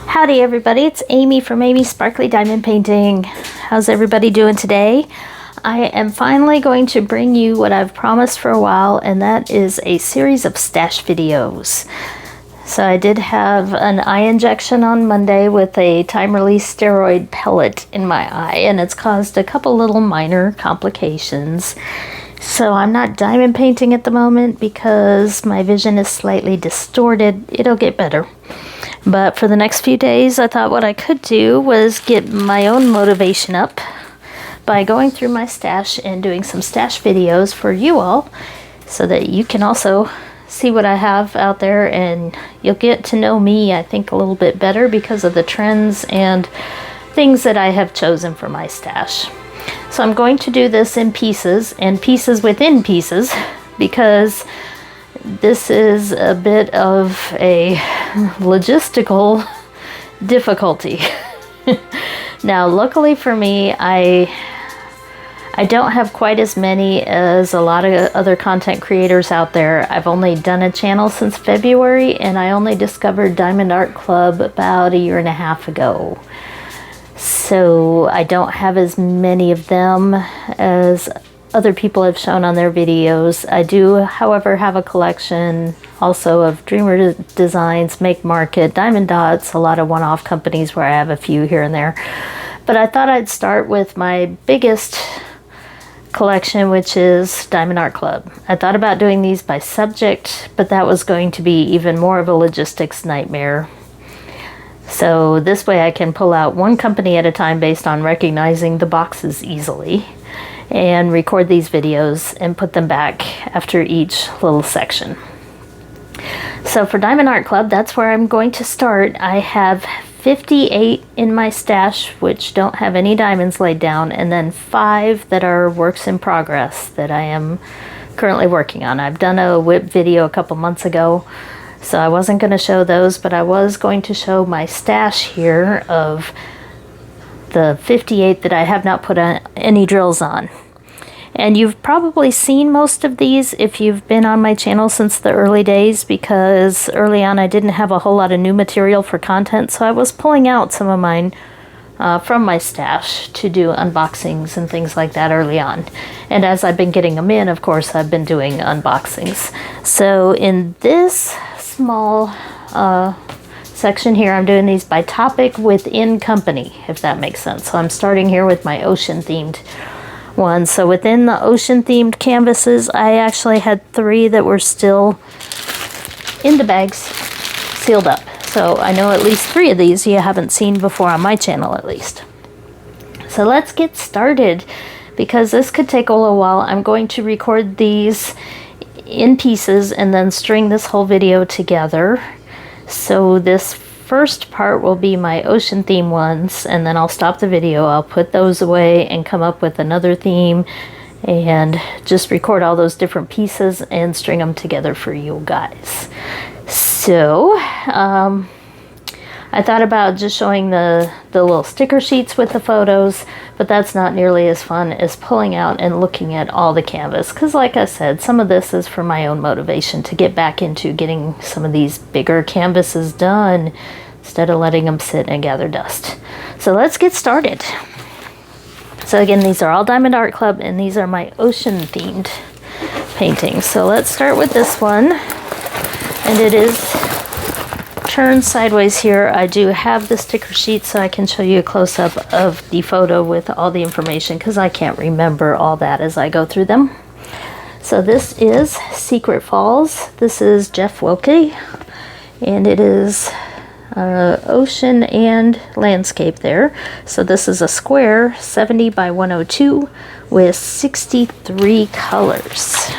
Howdy everybody, it's Amy from Amy's Sparkly Diamond Painting. How's everybody doing today? I am finally going to bring you what I've promised for a while, and that is a series of stash videos. So I did have an eye injection on Monday with a time-release steroid pellet in my eye, and it's caused a couple little minor complications. So I'm not diamond painting at the moment because my vision is slightly distorted. It'll get better. But for the next few days, I thought what I could do was get my own motivation up by going through my stash and doing some stash videos for you all so that you can also see what I have out there, and you'll get to know me, I think, a little bit better because of the trends and things that I have chosen for my stash. So I'm going to do this in pieces and pieces within pieces because this is a bit of a logistical difficulty. Now, luckily for me, I don't have quite as many as a lot of other content creators out there. I've only done a channel since February, and I only discovered Diamond Art Club about 1.5 years ago. So I don't have as many of them as other people have shown on their videos. I do, however, have a collection also of Dreamer Designs, Make Market, Diamond Dots, a lot of one-off companies where I have a few here and there. But I thought I'd start with my biggest collection, which is Diamond Art Club. I thought about doing these by subject, but that was going to be even more of a logistics nightmare. So this way I can pull out one company at a time based on recognizing the boxes easily, and record these videos and put them back after each little section. So for Diamond Art Club, that's where I'm going to start. I have 58 in my stash which don't have any diamonds laid down, and then 5 that are works in progress that I am currently working on. I've done a whip video a couple months ago, so I wasn't going to show those, but I was going to show my stash here of the 58 that I have not put any drills on. And you've probably seen most of these if you've been on my channel since the early days, because early on I didn't have a whole lot of new material for content, so I was pulling out some of mine from my stash to do unboxings and things like that early on. And as I've been getting them in, of course, I've been doing unboxings. So in this small section here, I'm doing these by topic within company, if that makes sense. So I'm starting here with my ocean themed one. So within the ocean themed canvases, I actually had 3 that were still in the bags, sealed up. So I know at least 3 of these you haven't seen before on my channel, at least. So let's get started, because this could take a little while. I'm going to record these in pieces and then string this whole video together. So this first part will be my ocean theme ones, and then I'll stop the video, I'll put those away and come up with another theme and just record all those different pieces and string them together for you guys. So I thought about just showing the little sticker sheets with the photos, but that's not nearly as fun as pulling out and looking at all the canvas, because like I said, some of this is for my own motivation to get back into getting some of these bigger canvases done instead of letting them sit and gather dust. So let's get started. So again, these are all Diamond Art Club, and these are my ocean themed paintings. So let's start with this one, and it is turned sideways here. I do have the sticker sheet so I can show you a close-up of the photo with all the information, because I can't remember all that as I go through them. So this is Secret Falls. This is Jeff Wilke, and it is ocean and landscape there. So this is a square 70 by 102 with 63 colors.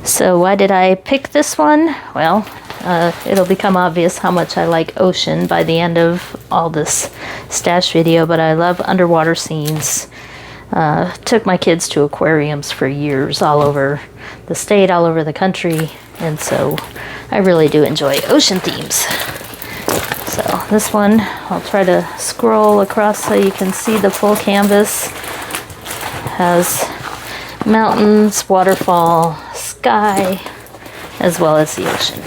So why did I pick this one? Well, it'll become obvious how much I like ocean by the end of all this stash video, but I love underwater scenes. Took my kids to aquariums for years all over the state, all over the country, and so I really do enjoy ocean themes. So this one, I'll try to scroll across so you can see the full canvas. Has mountains, waterfall, sky, as well as the ocean.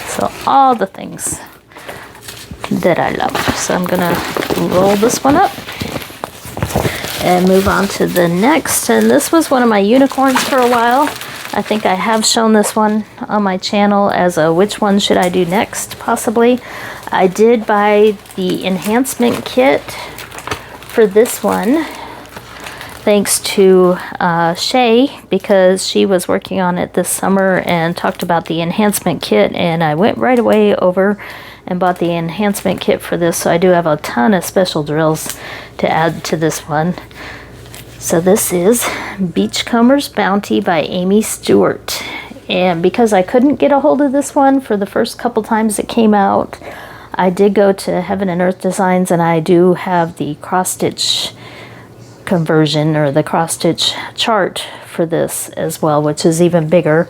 So all the things that I love. So I'm gonna roll this one up and move on to the next. And this was one of my unicorns for a while. I think I have shown this one on my channel as a which one should I do next, possibly. I did buy the enhancement kit for this one, thanks to Shay, because she was working on it this summer and talked about the enhancement kit, and I went right away over and bought the enhancement kit for this. So I do have a ton of special drills to add to this one. So this is Beachcomber's Bounty by Amy Stewart. And because I couldn't get a hold of this one for the first couple times it came out, I did go to Heaven and Earth Designs, and I do have the cross stitch conversion or the cross stitch chart for this as well, which is even bigger.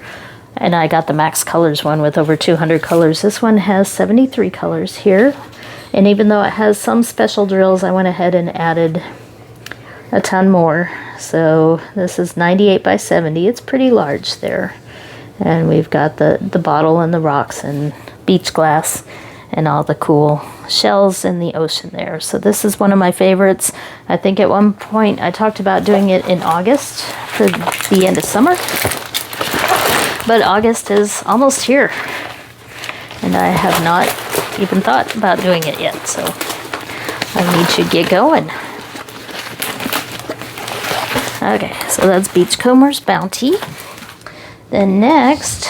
And I got the Max Colors one with over 200 colors. This one has 73 colors here. And even though it has some special drills, I went ahead and added a ton more. So this is 98 by 70. It's pretty large there. And we've got the bottle and the rocks and beach glass and all the cool shells in the ocean there. So this is one of my favorites. I think at one point I talked about doing it in August for the end of summer. But August is almost here, and I have not even thought about doing it yet, so I need to get going. Okay, so that's Beachcomber's Bounty. Then next,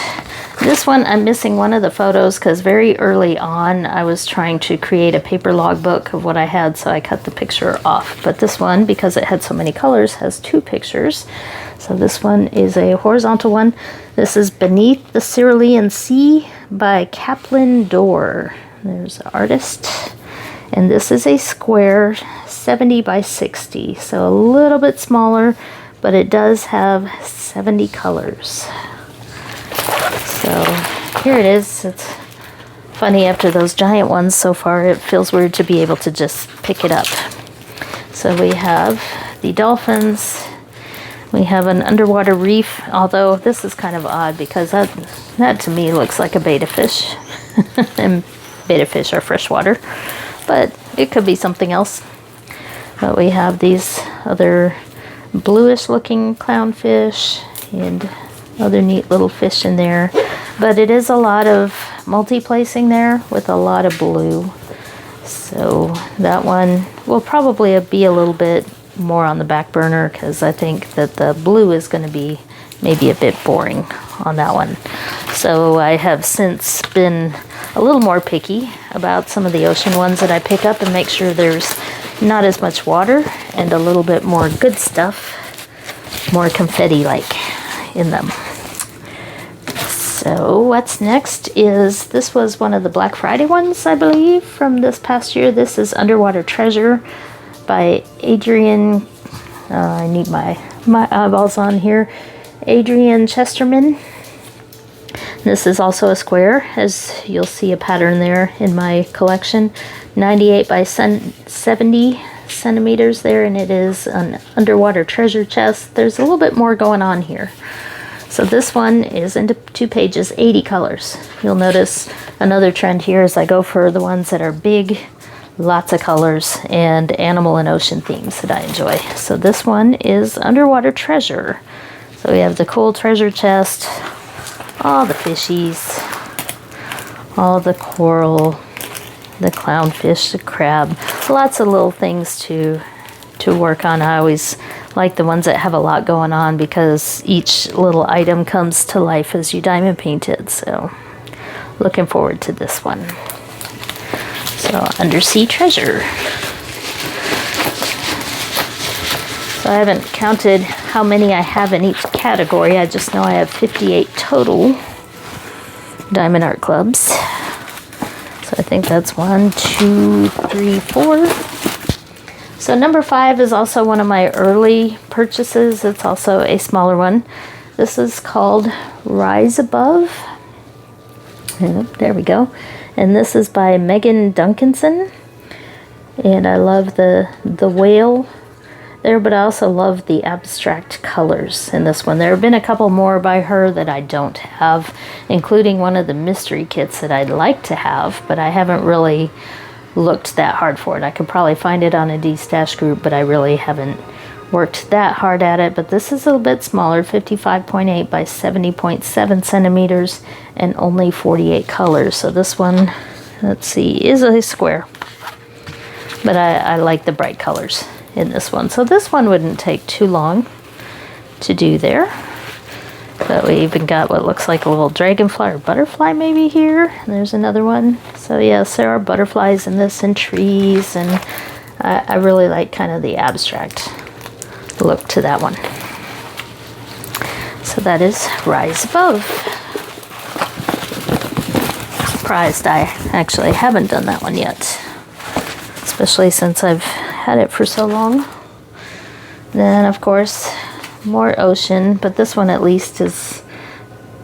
this one I'm missing one of the photos because very early on I was trying to create a paper logbook of what I had, so I cut the picture off. But this one, because it had so many colors, has two pictures. So this one is a horizontal one. This is Beneath the Cerulean Sea by Kaplan Dorr. There's the artist. And this is a square 70 by 60. So a little bit smaller, but it does have 70 colors. So here it is. It's funny, after those giant ones so far, it feels weird to be able to just pick it up. So we have the dolphins. We have an underwater reef, although this is kind of odd because that to me looks like a betta fish. And betta fish are freshwater, but it could be something else. But we have these other bluish looking clownfish and other neat little fish in there. But it is a lot of multi-placing there with a lot of blue. So that one will probably be a little bit more on the back burner because I think that the blue is going to be maybe a bit boring on that one. So I have since been a little more picky about some of the ocean ones that I pick up and make sure there's not as much water and a little bit more good stuff, more confetti-like in them. So what's next is, this was one of the Black Friday ones, I believe, from this past year. This is Underwater Treasure by Adrienne, I need my eyeballs on here, Adrienne Chesterman. This is also a square, as you'll see a pattern there in my collection. 98 by 70 centimeters there, and it is an underwater treasure chest. There's a little bit more going on here. So this one is into 2 pages, 80 colors. You'll notice another trend here is I go for the ones that are big, lots of colors, and animal and ocean themes that I enjoy. So this one is Underwater Treasure. So we have the cool treasure chest, all the fishies, all the coral, the clownfish, the crab, lots of little things to work on. I always like the ones that have a lot going on because each little item comes to life as you diamond paint it. So looking forward to this one. So Undersea Treasure. So I haven't counted how many I have in each category. I just know I have 58 total Diamond Art Clubs. So I think that's 1, 2, 3, 4. So number 5 is also one of my early purchases. It's also a smaller one. This is called Rise Above. There we go. And this is by Megan Duncanson. And I love the whale there, but I also love the abstract colors in this one. There have been a couple more by her that I don't have, including one of the mystery kits that I'd like to have, but I haven't really looked that hard for it. I could probably find it on a D-Stash group, but I really haven't worked that hard at it. But this is a little bit smaller, 55.8 by 70.7 centimeters, and only 48 colors. So this one, let's see, is a square. But I like the bright colors in this one. So this one wouldn't take too long to do there. But we even got what looks like a little dragonfly or butterfly maybe here. And there's another one. So yes, there are butterflies in this and trees. And I really like kind of the abstract look to that one. So that is Rise Above. Surprised I actually haven't done that one yet. Especially since I've had it for so long. Then of course, more ocean, but this one at least has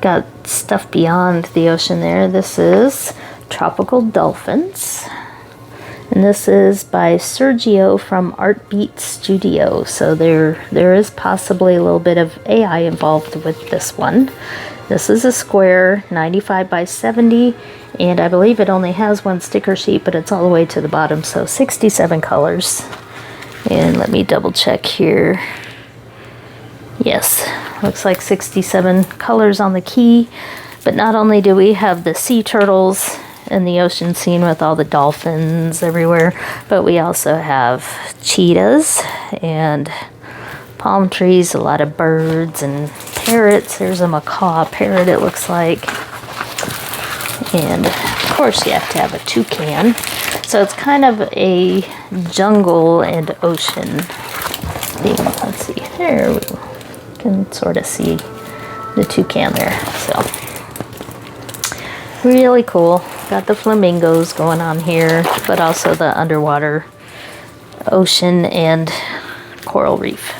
got stuff beyond the ocean there. This is Tropical Dolphins, and this is by Sergio from Artbeat Studio. So there is possibly a little bit of AI involved with this one. This is a square, 95 by 70, and I believe it only has one sticker sheet, but it's all the way to the bottom, so 67 colors. And let me double check here. Yes, looks like 67 colors on the key. But not only do we have the sea turtles in the ocean scene with all the dolphins everywhere, but we also have cheetahs and palm trees, a lot of birds and parrots. There's a macaw parrot, it looks like. And of course you have to have a toucan. So it's kind of a jungle and ocean theme. Let's see, there we go. Can sort of see the toucan there. So really cool. Got the flamingos going on here, but also the underwater ocean and coral reef.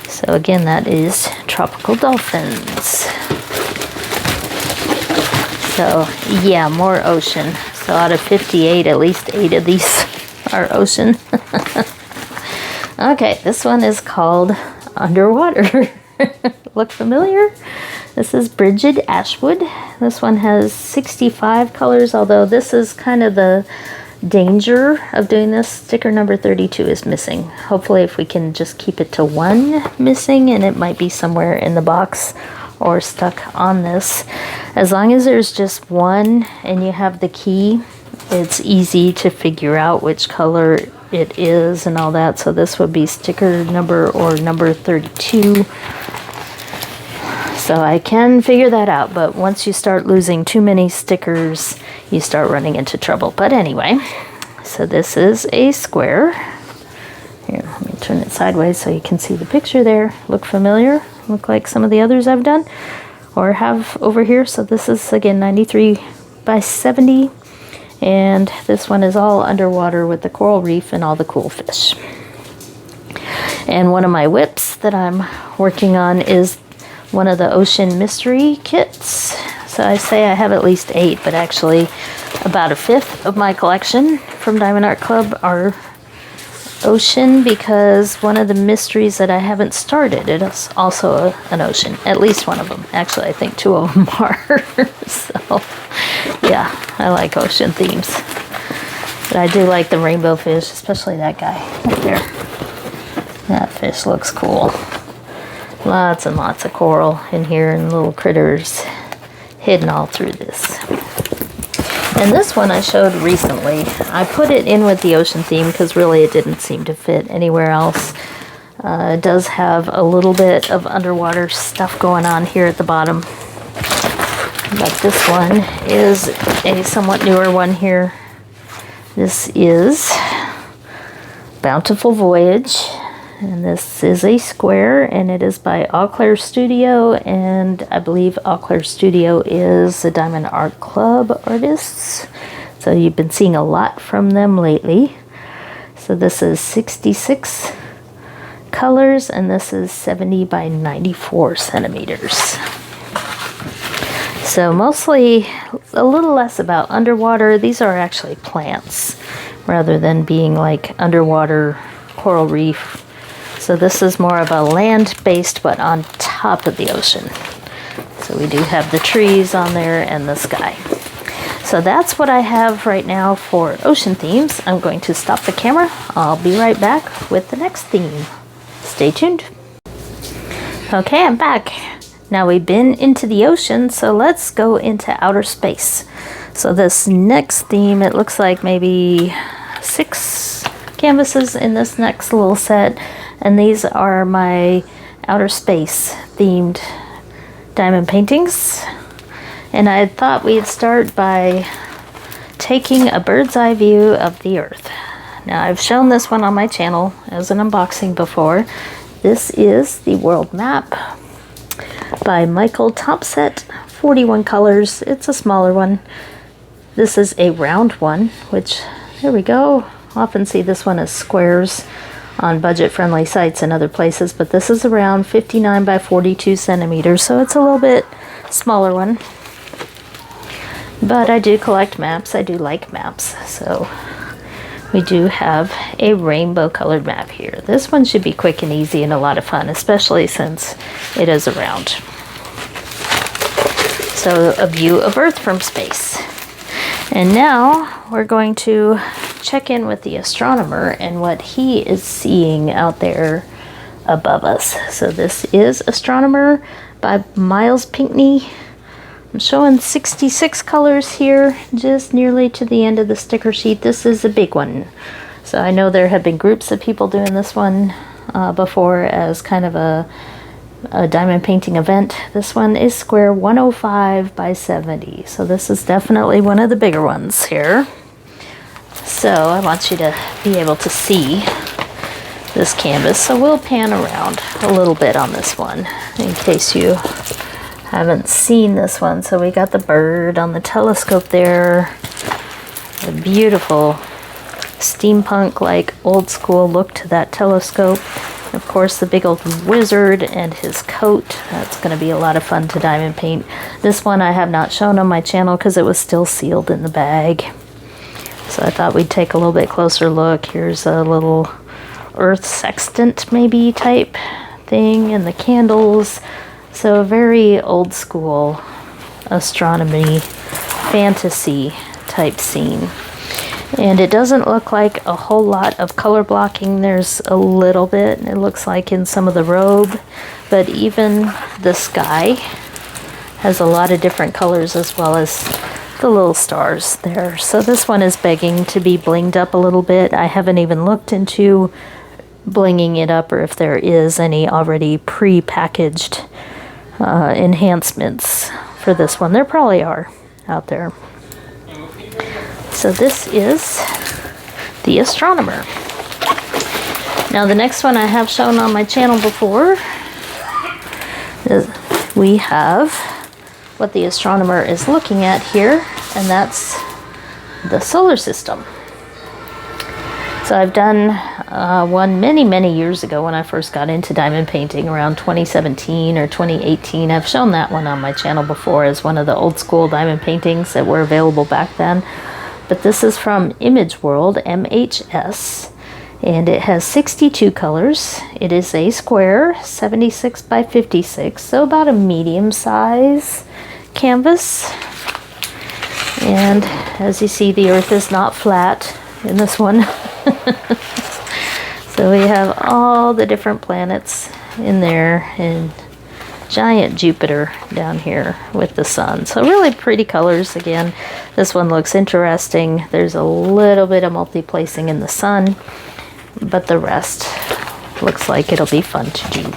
So again, that is Tropical Dolphins. So yeah, more ocean. So out of 58, at least 8 of these are ocean. Okay, this one is called Underwater. Look familiar? This is Bridget Ashwood. This one has 65 colors, although this is kind of the danger of doing this. Sticker number 32 is missing. Hopefully if we can just keep it to 1 missing, and it might be somewhere in the box or stuck on this. As long as there's just 1 and you have the key, it's easy to figure out which color it is and all that. So this would be sticker number or number 32. So I can figure that out, but once you start losing too many stickers, you start running into trouble. But anyway, so this is a square. Here, let me turn it sideways so you can see the picture there. Look familiar? Look like some of the others I've done or have over here. So this is again 93 by 70. And this one is all underwater with the coral reef and all the cool fish. And one of my whips that I'm working on is one of the Ocean Mystery kits. So I say I have at least 8, but actually about 1/5 of my collection from Diamond Art Club are ocean, because one of the mysteries that I haven't started, it is also an ocean. At least one of them. Actually, I think 2 of them are. So, yeah, I like ocean themes. But I do like the rainbow fish, especially that guy up there. That fish looks cool. Lots and lots of coral in here and little critters hidden all through this. And this one I showed recently. I put it in with the ocean theme because really it didn't seem to fit anywhere else. It does have a little bit of underwater stuff going on here at the bottom. But this one is a somewhat newer one here. This is Bountiful Voyage. And this is a square, and it is by Eau Claire Studio, and I believe Eau Claire Studio is the Diamond Art Club artists. So you've been seeing a lot from them lately. So this is 66 colors, and this is 70 by 94 centimeters. So mostly a little less about underwater. These are actually plants rather than being like underwater coral reef. So this is more of a land-based, but on top of the ocean. So we do have the trees on there and the sky. So that's what I have right now for ocean themes. I'm going to stop the camera. I'll be right back with the next theme. Stay tuned. Okay, I'm back. Now we've been into the ocean, so let's go into outer space. So this next theme, it looks like maybe 6 canvases in this next little set, and these are my outer space themed diamond paintings. And I thought we'd start by taking a bird's eye view of the Earth. Now I've shown this one on my channel as an unboxing before. This is the world map by Michael Topset, 41 colors. It's a smaller one. This is a round one, which, there we go. Often see this one as squares on budget-friendly sites and other places, but this is around 59 by 42 centimeters, so it's a little bit smaller one. But I do collect maps. I do like maps, so we do have a rainbow colored map here. This one should be quick and easy and a lot of fun, especially since it is a round. So a view of Earth from space. And now we're going to check in with the astronomer and what he is seeing out there above us. So this is Astronomer by Miles Pinckney. I'm showing 66 colors here, just nearly to the end of the sticker sheet. This is a big one. So I know there have been groups of people doing this one before as kind of a diamond painting event. This one is square 105 by 70. So this is definitely one of the bigger ones here. So I want you to be able to see this canvas. So we'll pan around a little bit on this one in case you haven't seen this one. So we got the bird on the telescope there. The beautiful steampunk like old school look to that telescope. Of course the big old wizard and his coat. That's going to be a lot of fun to diamond paint. This one I have not shown on my channel because it was still sealed in the bag. So I thought we'd take a little bit closer look. Here's a little earth sextant maybe type thing and the candles. So a very old school astronomy fantasy type scene. And it doesn't look like a whole lot of color blocking. There's a little bit, it looks like in some of the robe, but even the sky has a lot of different colors as well as the little stars there. So this one is begging to be blinged up a little bit. I haven't even looked into blinging it up or if there is any already pre-packaged enhancements for this one. There probably are out there. So this is the Astronomer. Now the next one I have shown on my channel before is we have what the Astronomer is looking at here, and that's the solar system. So I've done one many years ago when I first got into diamond painting around 2017 or 2018. I've shown that one on my channel before as one of the old school diamond paintings that were available back then. But this is from Image World, MHS, and it has 62 colors. It is a square, 76 by 56, so about a medium size canvas. And as you see, the Earth is not flat in this one. So we have all the different planets in there and giant Jupiter down here with the sun. So really pretty colors. Again, this one looks interesting. There's a little bit of multi-placing in the sun, but the rest looks like it'll be fun to do.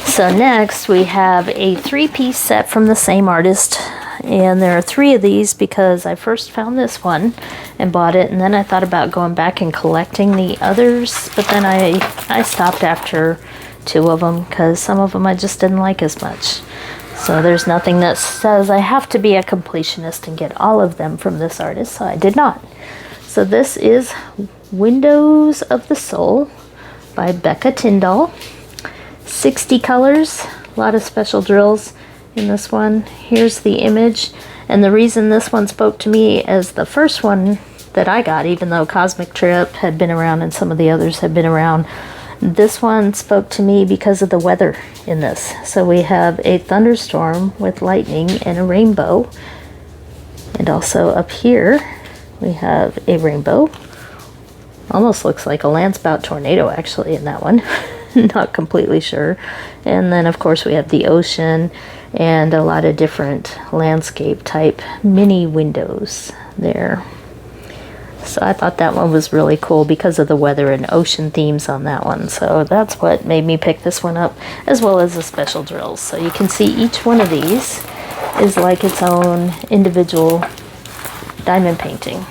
So next we have a 3-piece set from the same artist. And there are 3 of these because I first found this one and bought it, and then I thought about going back and collecting the others, but then I stopped after 2 of them because some of them I just didn't like as much. So there's nothing that says I have to be a completionist and get all of them from this artist, so I did not. So this is Windows of the Soul by Becca Tyndall. 60 colors, a lot of special drills in this one. Here's the image, and the reason this one spoke to me as the first one that I got, even though Cosmic Trip had been around and some of the others had been around, this one spoke to me because of the weather in this. So we have a thunderstorm with lightning and a rainbow And also up here, we have a rainbow. Almost looks like a landspout tornado actually in that one. Not completely sure. And then of course we have the ocean and a lot of different landscape type mini windows there. So I thought that one was really cool because of the weather and ocean themes on that one. So that's what made me pick this one up, as well as the special drills. So you can see each one of these is like its own individual diamond painting.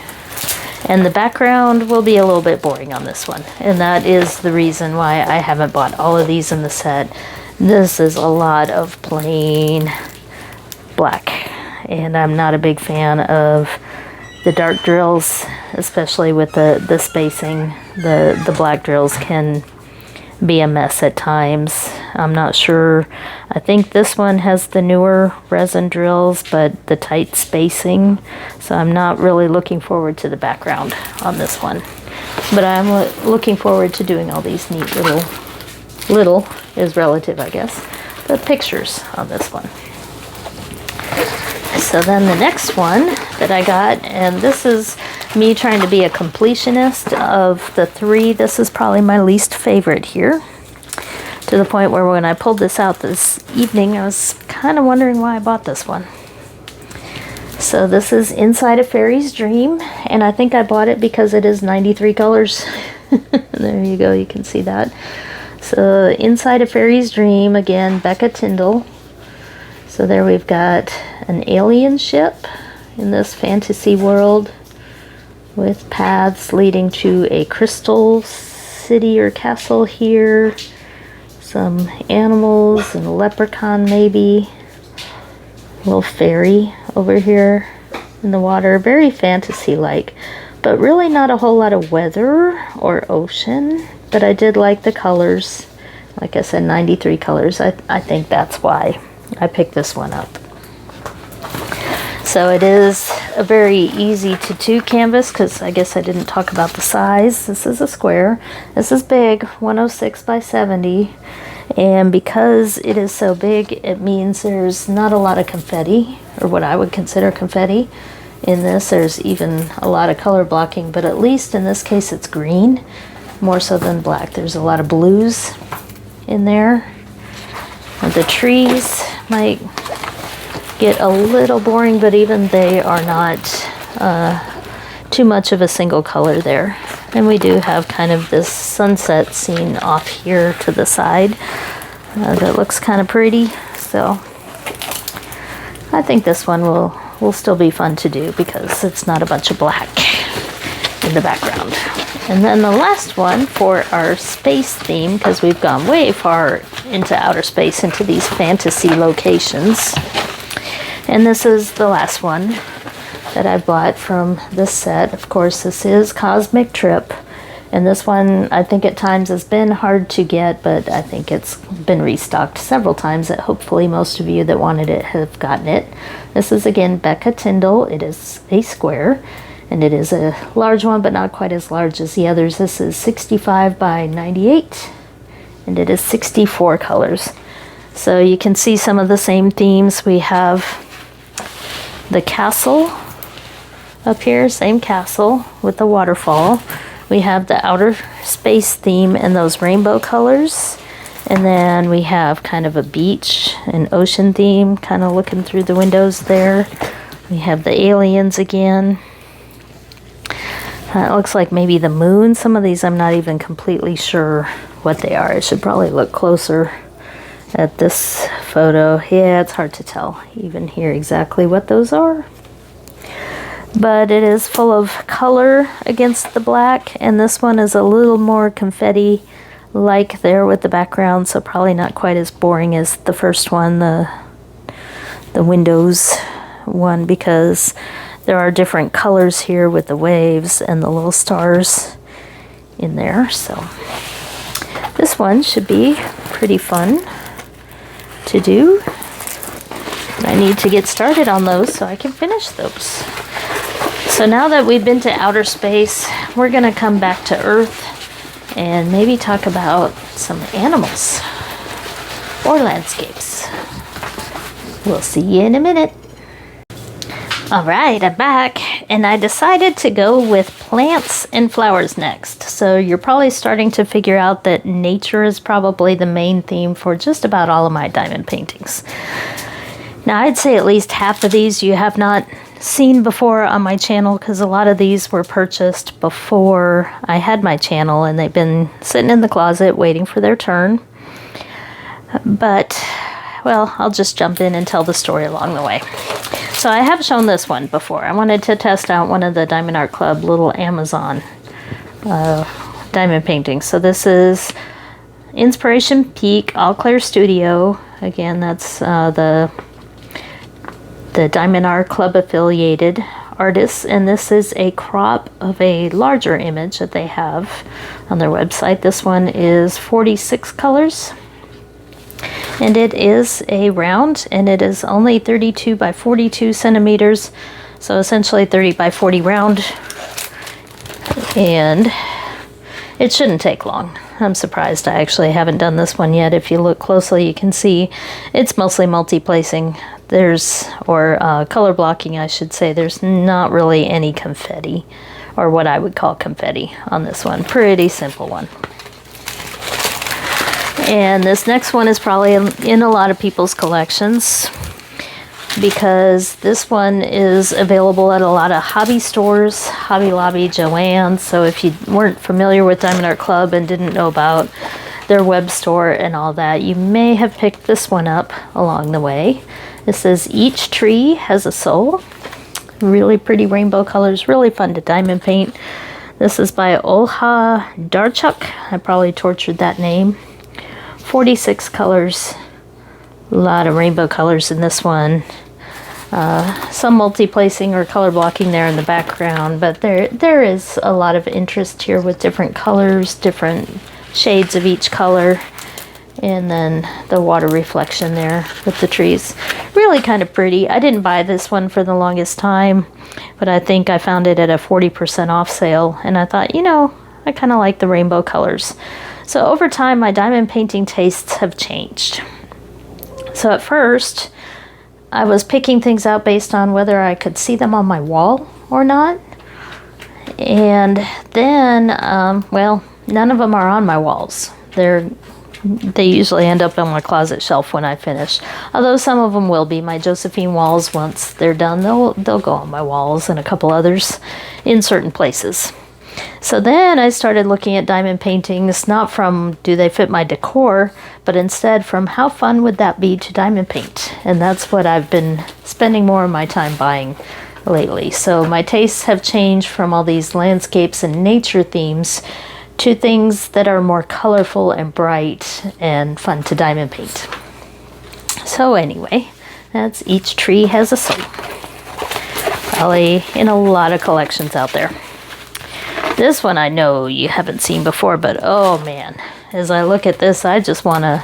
And the background will be a little bit boring on this one. And that is the reason why I haven't bought all of these in the set. This is a lot of plain black. And I'm not a big fan of the dark drills, especially with the spacing. The black drills can be a mess at times. I'm not sure. I think this one has the newer resin drills, but the tight spacing. So I'm not really looking forward to the background on this one. But I'm looking forward to doing all these neat little is relative, I guess, the pictures on this one. So then the next one that I got, and this is me trying to be a completionist of the three. This is probably my least favorite here, to the point where when I pulled this out this evening, I was kind of wondering why I bought this one. So this is Inside a Fairy's Dream, and I think I bought it because it is 93 colors. There you go, you can see that. So Inside a Fairy's Dream, again, Becca Tyndall. So there we've got an alien ship in this fantasy world with paths leading to a crystal city or castle here. Some animals and a leprechaun maybe. A little fairy over here in the water. Very fantasy-like, but really not a whole lot of weather or ocean. But I did like the colors. Like I said, 93 colors. I think that's why I picked this one up. So it is a very easy to do canvas, because I guess I didn't talk about the size. This is a square. This is big, 106 by 70. And because it is so big, it means there's not a lot of confetti, or what I would consider confetti in this. There's even a lot of color blocking, but at least in this case it's green, more so than black. There's a lot of blues in there. The trees might get a little boring, but even they are not too much of a single color there. And we do have kind of this sunset scene off here to the side that looks kind of pretty. So I think this one will still be fun to do because it's not a bunch of black in the background. And then the last one for our space theme, because we've gone way far into outer space, into these fantasy locations. And this is the last one that I bought from this set. Of course, this is Cosmic Trip. And this one, I think at times has been hard to get, but I think it's been restocked several times that hopefully most of you that wanted it have gotten it. This is again Becca Tyndall. It is a square. And it is a large one, but not quite as large as the others. This is 65 by 98, and it is 64 colors. So you can see some of the same themes. We have the castle up here, same castle with the waterfall. We have the outer space theme and those rainbow colors. And then we have kind of a beach and ocean theme, kind of looking through the windows there. We have the aliens again. It looks like maybe the moon. Some of these I'm not even completely sure what they are. I should probably look closer at this photo. Yeah, it's hard to tell even here exactly what those are. But it is full of color against the black, and this one is a little more confetti like there with the background, so probably not quite as boring as the first one, the windows one, because there are different colors here with the waves and the little stars in there. So this one should be pretty fun to do. I need to get started on those so I can finish those. So now that we've been to outer space, we're going to come back to Earth and maybe talk about some animals or landscapes. We'll see you in a minute. All right, I'm back, and I decided to go with plants and flowers next. So you're probably starting to figure out that nature is probably the main theme for just about all of my diamond paintings. Now, I'd say at least half of these you have not seen before on my channel, because a lot of these were purchased before I had my channel, and they've been sitting in the closet waiting for their turn. But, well, I'll just jump in and tell the story along the way. So I have shown this one before. I wanted to test out one of the Diamond Art Club little Amazon diamond paintings. So this is Inspiration Peak All Clear Studio. Again, that's the Diamond Art Club affiliated artists, and this is a crop of a larger image that they have on their website. This one is 46 colors. And it is a round, and it is only 32 by 42 centimeters, so essentially 30 by 40 round, and it shouldn't take long. I'm surprised I actually haven't done this one yet. If you look closely, you can see it's mostly multi-placing. Or color blocking, I should say. There's not really any confetti, or what I would call confetti, on this one. Pretty simple one. And this next one is probably in a lot of people's collections, because this one is available at a lot of hobby stores, Hobby Lobby, Joann. So if you weren't familiar with Diamond Art Club and didn't know about their web store and all that, you may have picked this one up along the way. It says Each Tree Has a Soul. Really pretty rainbow colors, really fun to diamond paint. This is by Olha Darchuk. I probably tortured that name. 46 colors, a lot of rainbow colors in this one. Some multi-placing or color blocking there in the background, but there is a lot of interest here with different colors, different shades of each color, and then the water reflection there with the trees. Really kind of pretty. I didn't buy this one for the longest time, but I think I found it at a 40% off sale, and I thought, you know, I kind of like the rainbow colors. So over time, my diamond painting tastes have changed. So at first, I was picking things out based on whether I could see them on my wall or not. And then, well, none of them are on my walls. They usually end up on my closet shelf when I finish. Although some of them will be. My Josephine walls, once they're done, they'll go on my walls, and a couple others in certain places. So then I started looking at diamond paintings, not from do they fit my decor, but instead from how fun would that be to diamond paint. And that's what I've been spending more of my time buying lately. So my tastes have changed from all these landscapes and nature themes to things that are more colorful and bright and fun to diamond paint. So anyway, that's Each Tree Has a Soul. Probably in a lot of collections out there. This one I know you haven't seen before, but oh man, as I look at this, I just want to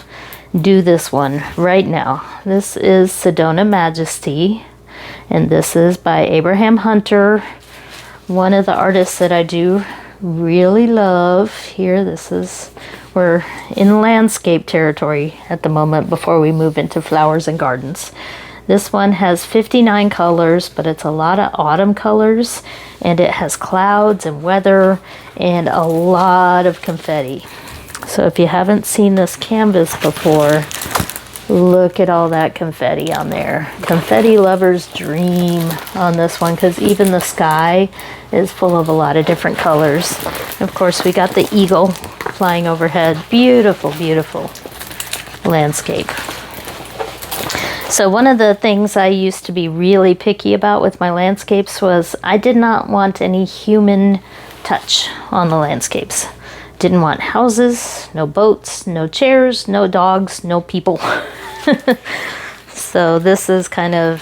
do this one right now. This is Sedona Majesty, and this is by Abraham Hunter, one of the artists that I do really love. Here, we're in landscape territory at the moment before we move into flowers and gardens. This one has 59 colors, but it's a lot of autumn colors, and it has clouds and weather and a lot of confetti. So if you haven't seen this canvas before, look at all that confetti on there. Confetti lovers dream on this one, because even the sky is full of a lot of different colors. Of course, we got the eagle flying overhead. Beautiful, beautiful landscape. So one of the things I used to be really picky about with my landscapes was I did not want any human touch on the landscapes. Didn't want houses, no boats, no chairs, no dogs, no people. So this is kind of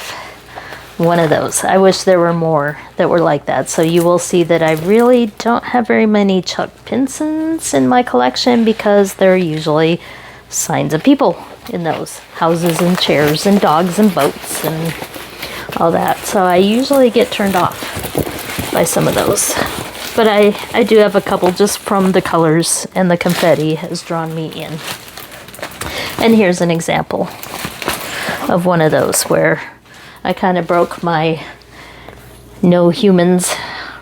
one of those. I wish there were more that were like that. So you will see that I really don't have very many Chuck Pinsons in my collection, because there are usually signs of people in those houses and chairs and dogs and boats and all that. So I usually get turned off by some of those. But I do have a couple just from the colors, and the confetti has drawn me in. And here's an example of one of those where I kind of broke my no humans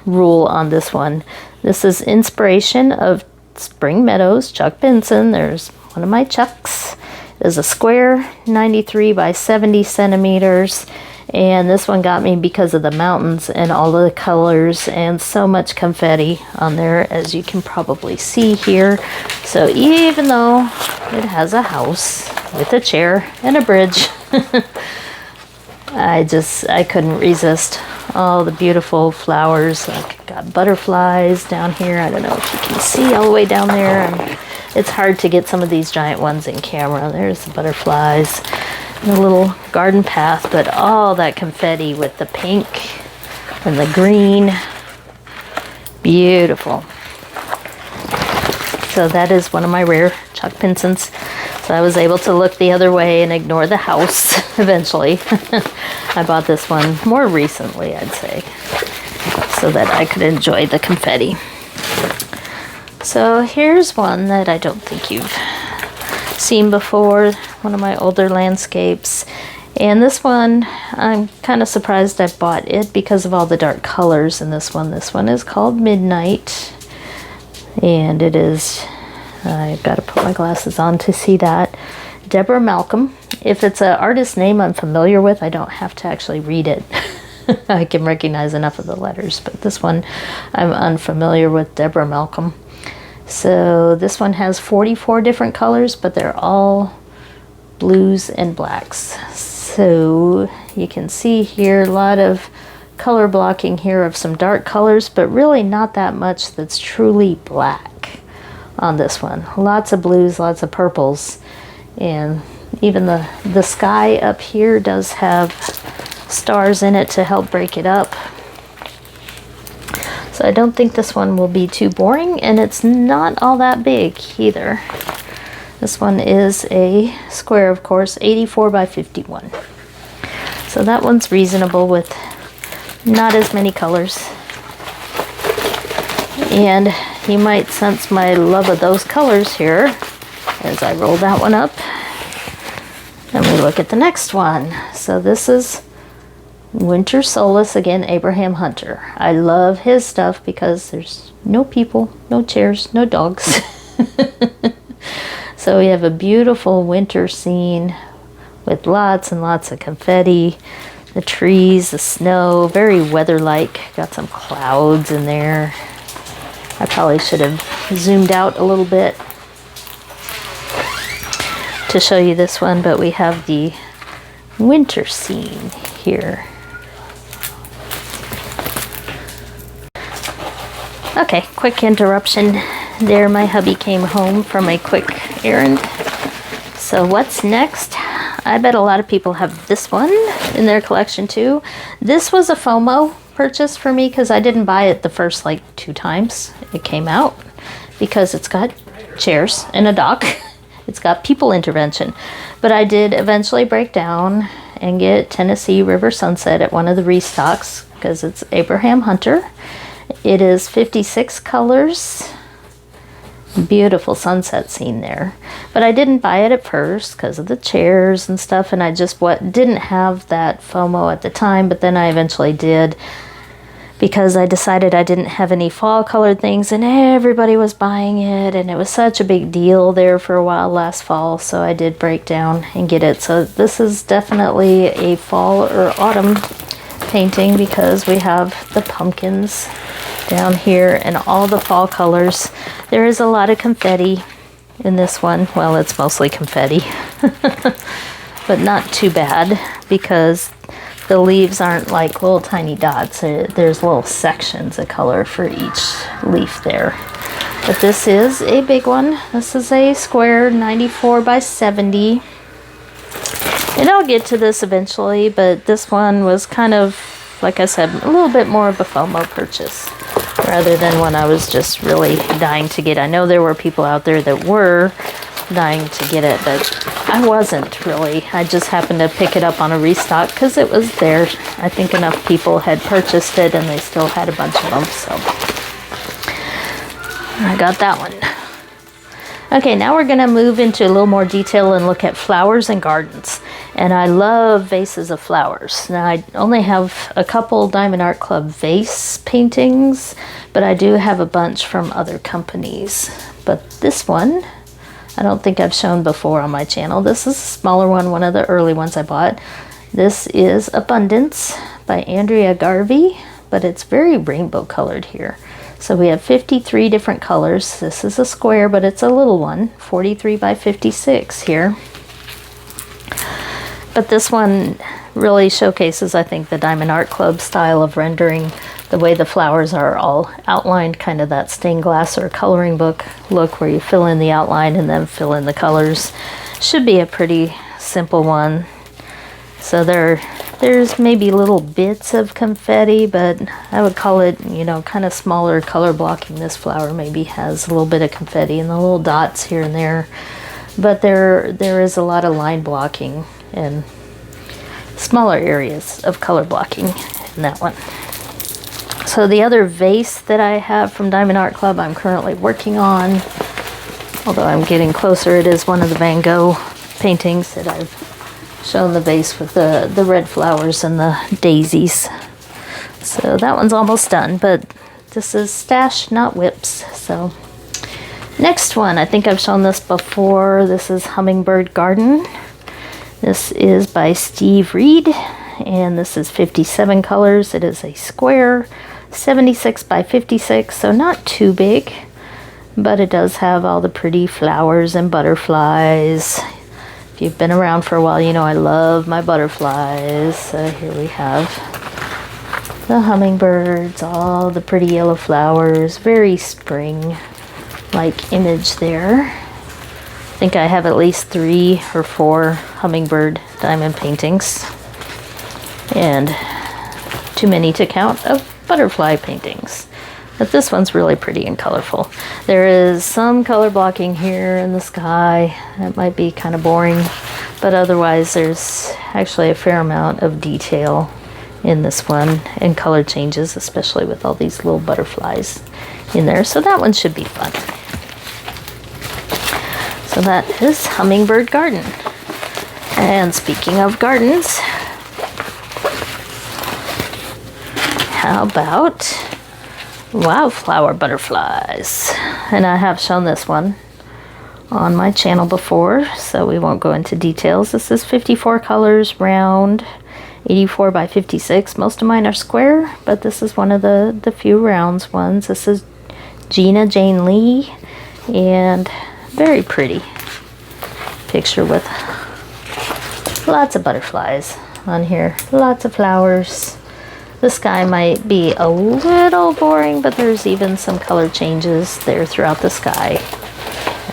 rule on this one. This is inspiration of Spring Meadows, Chuck Benson. There's one of my Chucks. It is a square 93 by 70 centimeters. And this one got me because of the mountains and all the colors and so much confetti on there, as you can probably see here. So even though it has a house with a chair and a bridge, I couldn't resist all the beautiful flowers. Like, got butterflies down here. I don't know if you can see all the way down there. And it's hard to get some of these giant ones in camera. There's the butterflies. The little garden path, but all that confetti with the pink and the green. Beautiful. So that is one of my rare Chuck Bensons. So I was able to look the other way and ignore the house eventually. I bought this one more recently, I'd say, so that I could enjoy the confetti. So here's one that I don't think you've seen before, one of my older landscapes. And this one, I'm kind of surprised I bought it because of all the dark colors in this one. This one is called Midnight, and it is, I've got to put my glasses on to see that, Deborah Malcolm. If it's an artist name I'm familiar with, I don't have to actually read it. I can recognize enough of the letters, but this one I'm unfamiliar with, Deborah Malcolm. So this one has 44 different colors, but they're all blues and blacks. So you can see here a lot of color blocking here of some dark colors, but really not that much that's truly black on this one. Lots of blues, lots of purples, and even the sky up here does have stars in it to help break it up. So I don't think this one will be too boring, and it's not all that big either. This one is a square, of course, 84 by 51. So that one's reasonable with not as many colors. And you might sense my love of those colors here as I roll that one up. And we look at the next one. So this is Winter Solace, again, Abraham Hunter. I love his stuff because there's no people, no chairs, no dogs. So we have a beautiful winter scene with lots and lots of confetti, the trees, the snow, very weather-like. Got some clouds in there. I probably should have zoomed out a little bit to show you this one, but we have the winter scene here. Okay, quick interruption there. My hubby came home from a quick errand. So what's next? I bet a lot of people have this one in their collection too. This was a FOMO purchase for me because I didn't buy it the first like 2 times it came out, because it's got chairs and a dock. It's got people intervention. But I did eventually break down and get Tennessee River Sunset at one of the restocks because it's Abraham Hunter. It is 56 colors. Beautiful sunset scene there. But I didn't buy it at first because of the chairs and stuff, and I just didn't have that FOMO at the time, but then I eventually did because I decided I didn't have any fall colored things and everybody was buying it, and it was such a big deal there for a while last fall, so I did break down and get it. So this is definitely a fall or autumn painting because we have the pumpkins down here and all the fall colors. There is a lot of confetti in this one. Well, it's mostly confetti, but not too bad because the leaves aren't like little tiny dots. There's little sections of color for each leaf there. But this is a big one. This is a square 94 by 70. And I'll get to this eventually, but this one was kind of, like I said, a little bit more of a FOMO purchase rather than one I was just really dying to get. I know there were people out there that were dying to get it, but I wasn't really. I just happened to pick it up on a restock because it was there. I think enough people had purchased it and they still had a bunch of them, so I got that one. Okay, now we're going to move into a little more detail and look at flowers and gardens. And I love vases of flowers. Now, I only have a couple Diamond Art Club vase paintings, but I do have a bunch from other companies. But this one, I don't think I've shown before on my channel. This is a smaller one of the early ones I bought. This is Abundance by Andrea Garvey, but it's very rainbow colored here. So we have 53 different colors. This is a square, but it's a little one, 43 by 56 here. But this one really showcases, I think, the Diamond Art Club style of rendering. The way the flowers are all outlined, kind of that stained glass or coloring book look where you fill in the outline and then fill in the colors. Should be a pretty simple one. So there's maybe little bits of confetti, but I would call it, you know, kind of smaller color blocking. This flower maybe has a little bit of confetti and the little dots here and there. But there is a lot of line blocking and smaller areas of color blocking in that one. So the other vase that I have from Diamond Art Club I'm currently working on, although I'm getting closer, it is one of the Van Gogh paintings that I've shown the vase with the red flowers and the daisies. So that one's almost done, but this is Stash, Not Whips. So next one, I think I've shown this before. This is Hummingbird Garden. This is by Steve Reed, and this is 57 colors. It is a square, 76 by 56, so not too big, but it does have all the pretty flowers and butterflies. If you've been around for a while, you know I love my butterflies. So here we have the hummingbirds, all the pretty yellow flowers, very spring-like image there. I think I have at least 3 or 4 hummingbird diamond paintings, and too many to count of butterfly paintings. But this one's really pretty and colorful. There is some color blocking here in the sky. That might be kind of boring, but otherwise there's actually a fair amount of detail in this one and color changes, especially with all these little butterflies in there. So that one should be fun. So that is Hummingbird Garden. And speaking of gardens, how about wildflower butterflies? And I have shown this one on my channel before, so we won't go into details. This is 54 colors, round, 84 by 56. Most of mine are square, but this is one of the few rounds ones. This is Gina Jane Lee, and very pretty picture with lots of butterflies on here, lots of flowers. The sky might be a little boring, but there's even some color changes there throughout the sky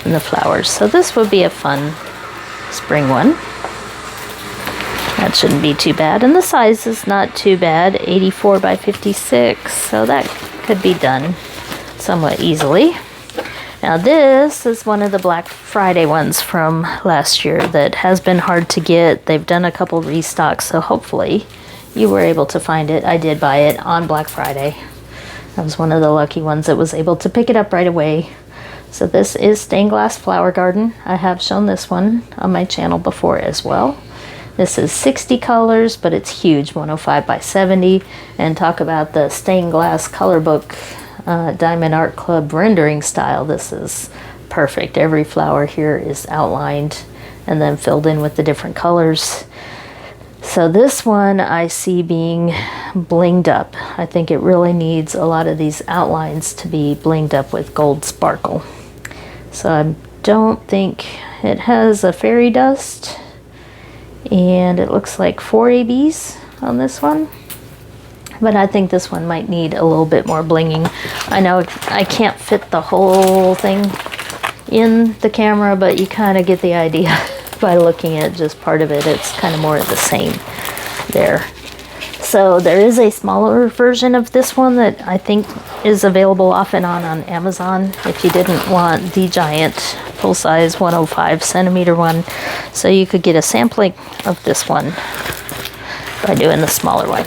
and the flowers. So this would be a fun spring one. That shouldn't be too bad, and the size is not too bad, 84 by 56, so that could be done somewhat easily. Now this is one of the Black Friday ones from last year that has been hard to get. They've done a couple restocks, so hopefully you were able to find it. I did buy it on Black Friday. I was one of the lucky ones that was able to pick it up right away. So this is Stained Glass Flower Garden. I have shown this one on my channel before as well. This is 60 colors, but it's huge, 105 by 70. And talk about the stained glass color book Diamond Art Club rendering style. This is perfect. Every flower here is outlined and then filled in with the different colors. So this one I see being blinged up. I think it really needs a lot of these outlines to be blinged up with gold sparkle. So I don't think it has a fairy dust, and it looks like 4 ABs on this one. But I think this one might need a little bit more blinging. I know I can't fit the whole thing in the camera, but you kind of get the idea by looking at just part of it. It's kind of more of the same there. So there is a smaller version of this one that I think is available off and on Amazon if you didn't want the giant full-size 105 centimeter one. So you could get a sampling of this one by doing the smaller one.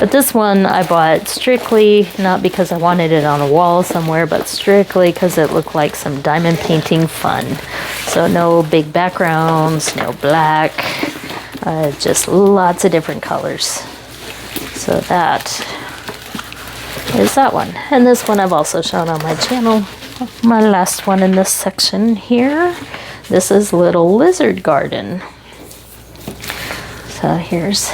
But this one I bought strictly, not because I wanted it on a wall somewhere, but strictly because it looked like some diamond painting fun. So no big backgrounds, no black, just lots of different colors. So that is that one. And this one I've also shown on my channel. My last one in this section here. This is Little Lizard Garden. So here's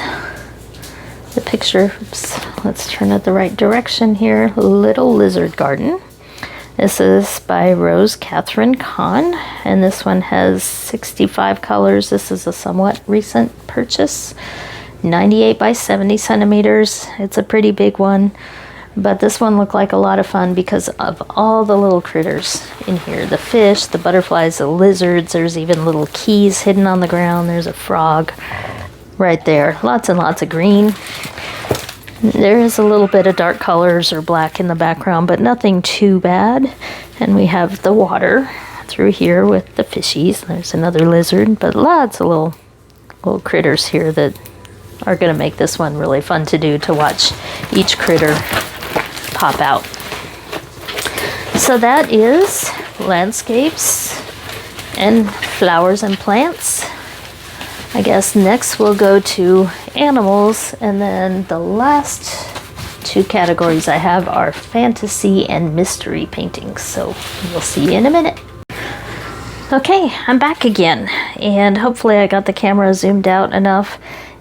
the picture. Oops, let's turn it the right direction here. Little Lizard Garden. This is by Rose Catherine Kahn, and this one has 65 colors. This is a somewhat recent purchase. 98 by 70 centimeters. It's a pretty big one, but this one looked like a lot of fun because of all the little critters in here. The fish, the butterflies, the lizards. There's even little keys hidden on the ground. There's a frog right there. Lots and lots of green. There is a little bit of dark colors or black in the background, but nothing too bad. And we have the water through here with the fishies. There's another lizard, but lots of little critters here that are going to make this one really fun to do, to watch each critter pop out. So that is landscapes and flowers and plants. I guess next we'll go to animals, and then the last two categories I have are fantasy and mystery paintings. So we'll see you in a minute. Okay, I'm back again, and hopefully I got the camera zoomed out enough.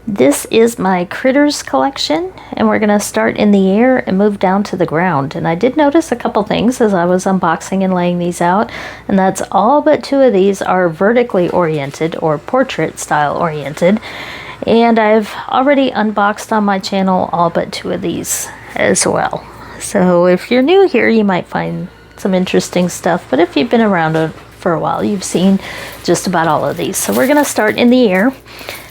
This is my critters collection, and we're gonna start in the air and move down to the ground. And I did notice a couple things as I was unboxing and laying these out, and that's all but two of these are vertically oriented or portrait style oriented. And I've already unboxed on my channel all but two of these as well. So if you're new here, you might find some interesting stuff, but if you've been around for a while, you've seen just about all of these. So we're gonna start in the air,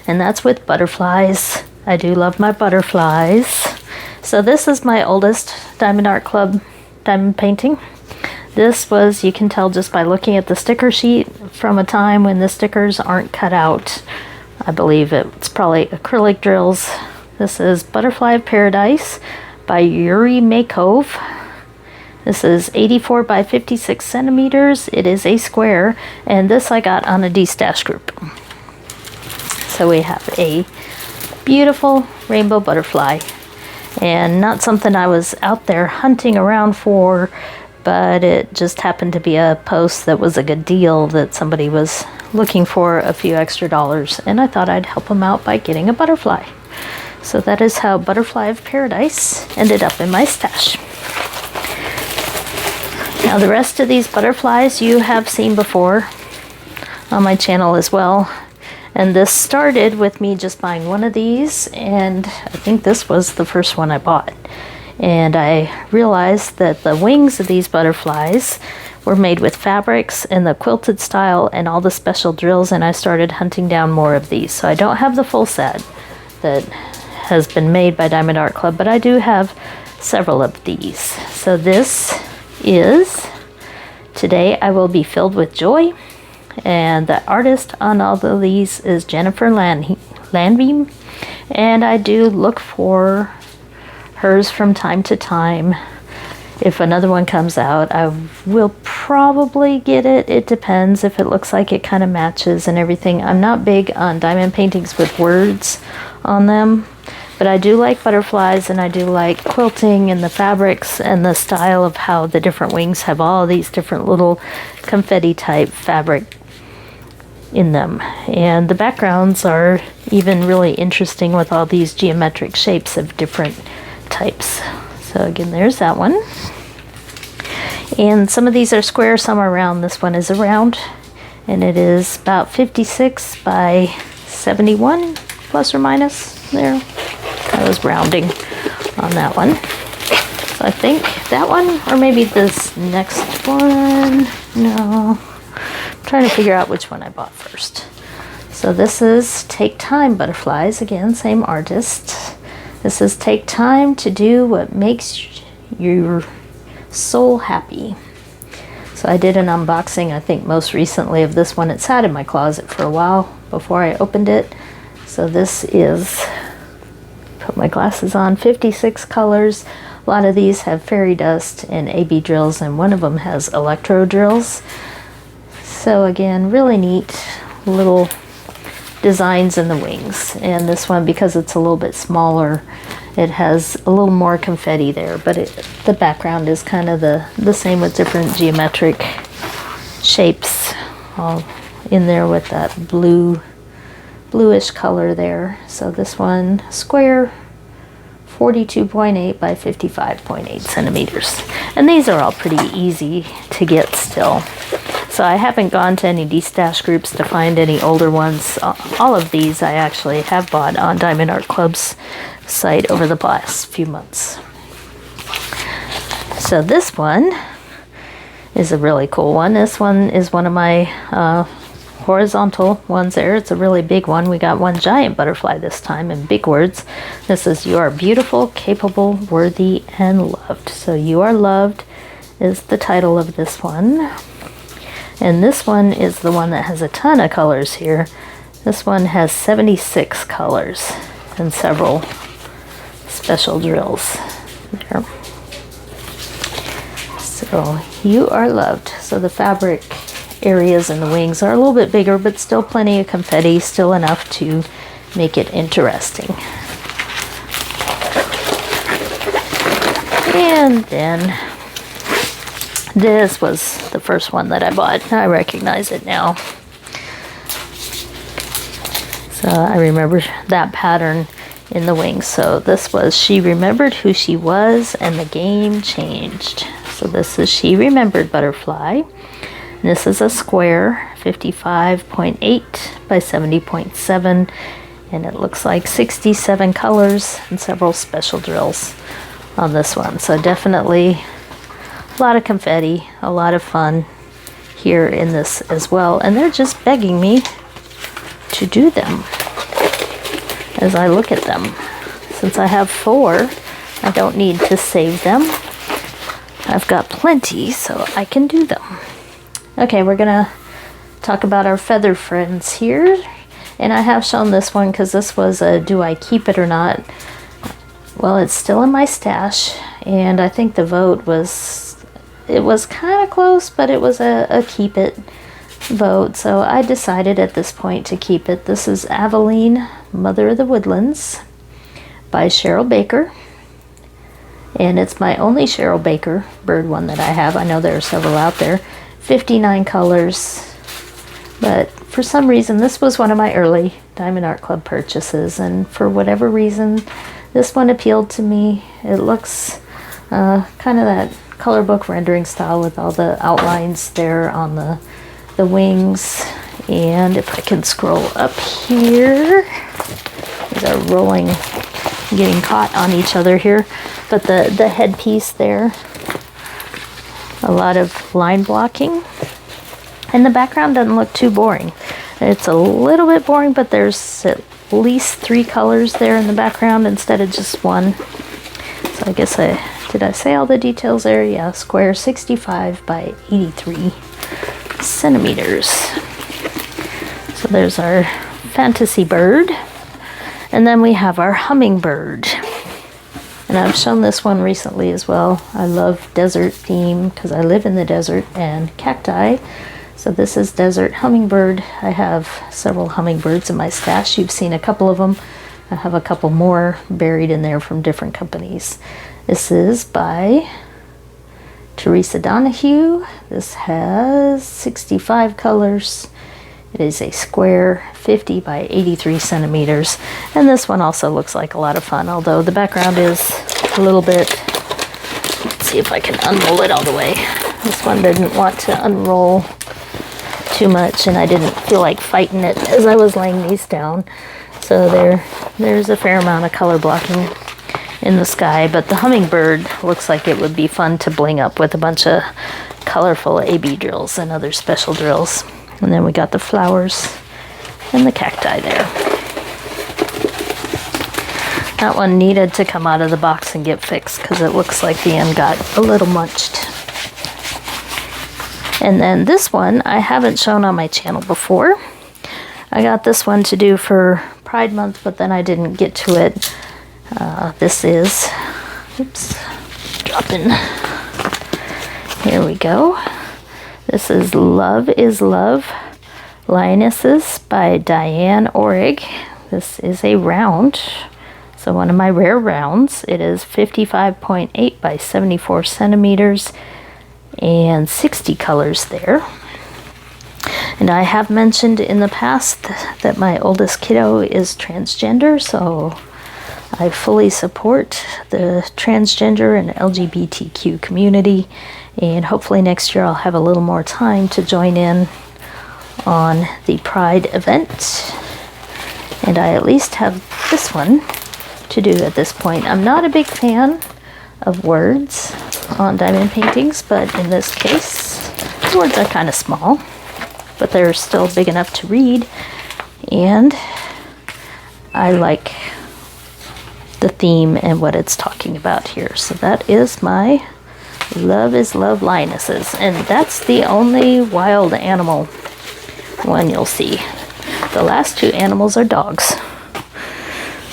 and that's with butterflies. I do love my butterflies. So this is my oldest Diamond Art Club diamond painting. This was, you can tell just by looking at the sticker sheet, from a time when the stickers aren't cut out. I believe it's probably acrylic drills. This is Butterfly of Paradise by Yuri Makov. This is 84 by 56 centimeters. It is a square, and this I got on a D-Stash group. So we have a beautiful rainbow butterfly, and not something I was out there hunting around for, but it just happened to be a post that was a good deal that somebody was looking for a few extra dollars, and I thought I'd help them out by getting a butterfly. So that is how Butterfly of Paradise ended up in my stash. Now the rest of these butterflies you have seen before on my channel as well. And this started with me just buying one of these, and I think this was the first one I bought. And I realized that the wings of these butterflies were made with fabrics and the quilted style and all the special drills, and I started hunting down more of these. So I don't have the full set that has been made by Diamond Art Club, but I do have several of these. So this is Today I Will Be Filled with Joy. And the artist on all of these is Jennifer Landbeam, and I do look for hers from time to time. If another one comes out, I will probably get it. It depends if it looks like it kind of matches and everything. I'm not big on diamond paintings with words on them, but I do like butterflies, and I do like quilting and the fabrics and the style of how the different wings have all these different little confetti type fabric in them. And the backgrounds are even really interesting with all these geometric shapes of different types. So again, there's that one. And some of these are square, some are round. This one is a round, and it is about 56 by 71 plus or minus there. I was rounding on that one. So I think that one, or maybe this next one. No, I'm trying to figure out which one I bought first. So this is Take Time Butterflies. Again, same artist. This is Take Time to Do What Makes Your Soul Happy. So I did an unboxing, I think most recently, of this one. It sat in my closet for a while before I opened it. So this is Put my glasses on. 56 colors. A lot of these have fairy dust and AB drills, and one of them has electro drills. So again, really neat little designs in the wings. And this one, because it's a little bit smaller, it has a little more confetti there, but the background is kind of the same with different geometric shapes all in there with that bluish color there. So this one, square, 42.8 by 55.8 centimeters. And these are all pretty easy to get still. So I haven't gone to any de-stash groups to find any older ones. All of these I actually have bought on Diamond Art Club's site over the past few months. So this one is a really cool one. This one is one of my horizontal ones there. It's a really big one. We got one giant butterfly this time in big words. This is "You are beautiful, capable, worthy, and loved." So "You are loved" is the title of this one. And this one is the one that has a ton of colors here. This one has 76 colors and several special drills there. So "You are loved." So the fabric areas in the wings are a little bit bigger, but still plenty of confetti, still enough to make it interesting. And then this was the first one that I bought. I recognize it now. So I remember that pattern in the wings. So this was "She remembered who she was and the game changed." So this is "She Remembered" butterfly. And this is a square, 55.8 by 70.7. And it looks like 67 colors and several special drills on this one. So definitely a lot of confetti, a lot of fun here in this as well. And they're just begging me to do them as I look at them. Since I have 4, I don't need to save them. I've got plenty, so I can do them. Okay, we're gonna talk about our feather friends here. And I have shown this one because this was a "Do I keep it or not?" Well, it's still in my stash, and I think the vote was, it was kind of close, but it was a keep it vote. So I decided at this point to keep it. This is "Aveline, Mother of the Woodlands" by Cheryl Baker. And it's my only Cheryl Baker bird one that I have. I know there are several out there. 59 colors. But for some reason, this was one of my early Diamond Art Club purchases. And for whatever reason, this one appealed to me. It looks kind of that color book rendering style with all the outlines there on the wings. And if I can scroll up here, these are rolling, getting caught on each other here. But the headpiece there, a lot of line blocking. And the background doesn't look too boring. It's a little bit boring, but there's at least 3 colors there in the background instead of just one. So I guess did I say all the details there? Yeah, square, 65 by 83 centimeters. So there's our fantasy bird. And then we have our hummingbird. And I've shown this one recently as well. I love desert theme because I live in the desert, and cacti. So this is desert hummingbird. I have several hummingbirds in my stash. You've seen a couple of them. I have a couple more buried in there from different companies. This is by Teresa Donahue. This has 65 colors. It is a square, 50 by 83 centimeters. And this one also looks like a lot of fun, although the background is a little bit, let's see if I can unroll it all the way. This one didn't want to unroll too much, and I didn't feel like fighting it as I was laying these down. So there's a fair amount of color blocking in the sky, but the hummingbird looks like it would be fun to bling up with a bunch of colorful AB drills and other special drills. And then we got the flowers and the cacti there. That one needed to come out of the box and get fixed because it looks like the end got a little munched. And then this one I haven't shown on my channel before. I got this one to do for Pride Month, but then I didn't get to it. This is, oops, dropping. Here we go. This is Love Lionesses by Diane Orrig. This is a round, so one of my rare rounds. It is 55.8 by 74 centimeters and 60 colors there. And I have mentioned in the past that my oldest kiddo is transgender, so I fully support the transgender and LGBTQ community, and hopefully next year I'll have a little more time to join in on the Pride event. And I at least have this one to do at this point. I'm not a big fan of words on diamond paintings, but in this case, the words are kind of small, but they're still big enough to read, and I like the theme and what it's talking about here. So that is my Love is Love Lionesses, and that's the only wild animal one you'll see. The last two animals are dogs.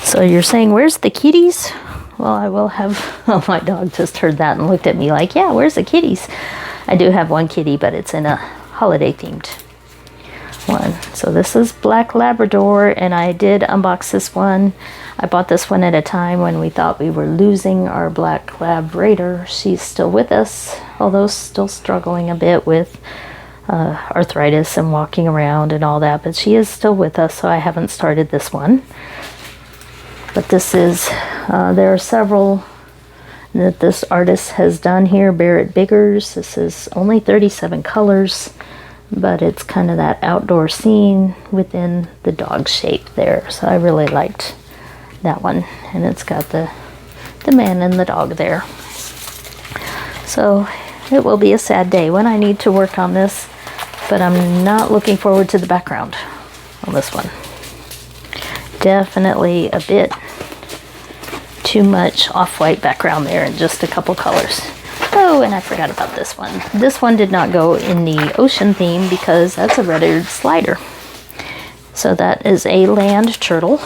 So you're saying, where's the kitties? Well, I will have, oh, my dog just heard that and looked at me like, yeah, where's the kitties? I do have one kitty, but it's in a holiday themed one. So this is Black Labrador, and I did unbox this one. I bought this one at a time when we thought we were losing our Black Lab Raider. She's still with us, although still struggling a bit with arthritis and walking around and all that, but she is still with us, so I haven't started this one. But this is, there are several that this artist has done here. Barrett Biggers. This is only 37 colors, but it's kind of that outdoor scene within the dog shape there. So I really liked that one, and it's got the man and the dog there. So it will be a sad day when I need to work on this, but I'm not looking forward to the background on this one. Definitely a bit too much off-white background there and just a couple colors. Oh, and I forgot about this one. This one did not go in the ocean theme because that's a red-eared slider. So that is a land turtle.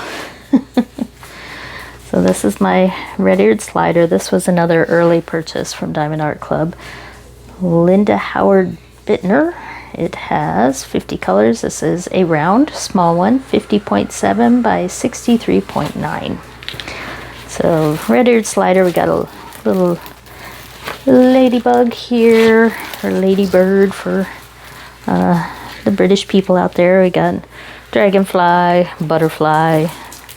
So this is my red-eared slider. This was another early purchase from Diamond Art Club. Linda Howard Bittner. It has 50 colors. This is a round, small one, 50.7 by 63.9. So red-eared slider, we got a little ladybug here, or ladybird for the British people out there. We got dragonfly, butterfly,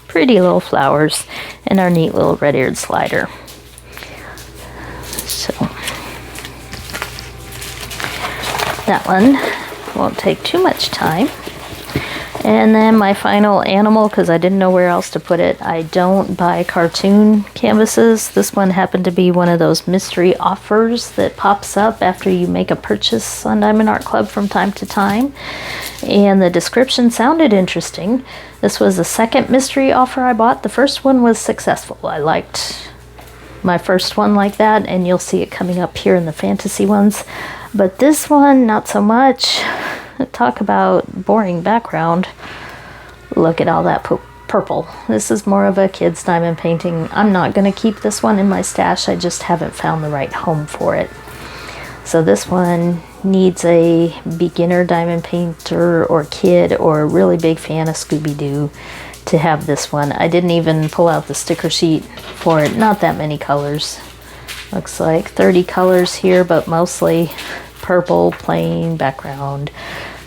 pretty little flowers, and our neat little red-eared slider. So that one won't take too much time. And then my final animal, because I didn't know where else to put it. I don't buy cartoon canvases. This one happened to be one of those mystery offers that pops up after you make a purchase on Diamond Art Club from time to time. And the description sounded interesting. This was the second mystery offer I bought. The first one was successful. I liked my first one like that, and you'll see it coming up here in the fantasy ones. But this one, not so much. Talk about boring background. Look at all that purple. This is more of a kid's diamond painting. I'm not going to keep this one in my stash. I just haven't found the right home for it. So this one needs a beginner diamond painter or kid or a really big fan of Scooby-Doo to have this one. I didn't even pull out the sticker sheet for it. Not that many colors. Looks like 30 colors here, but mostly purple, plain background.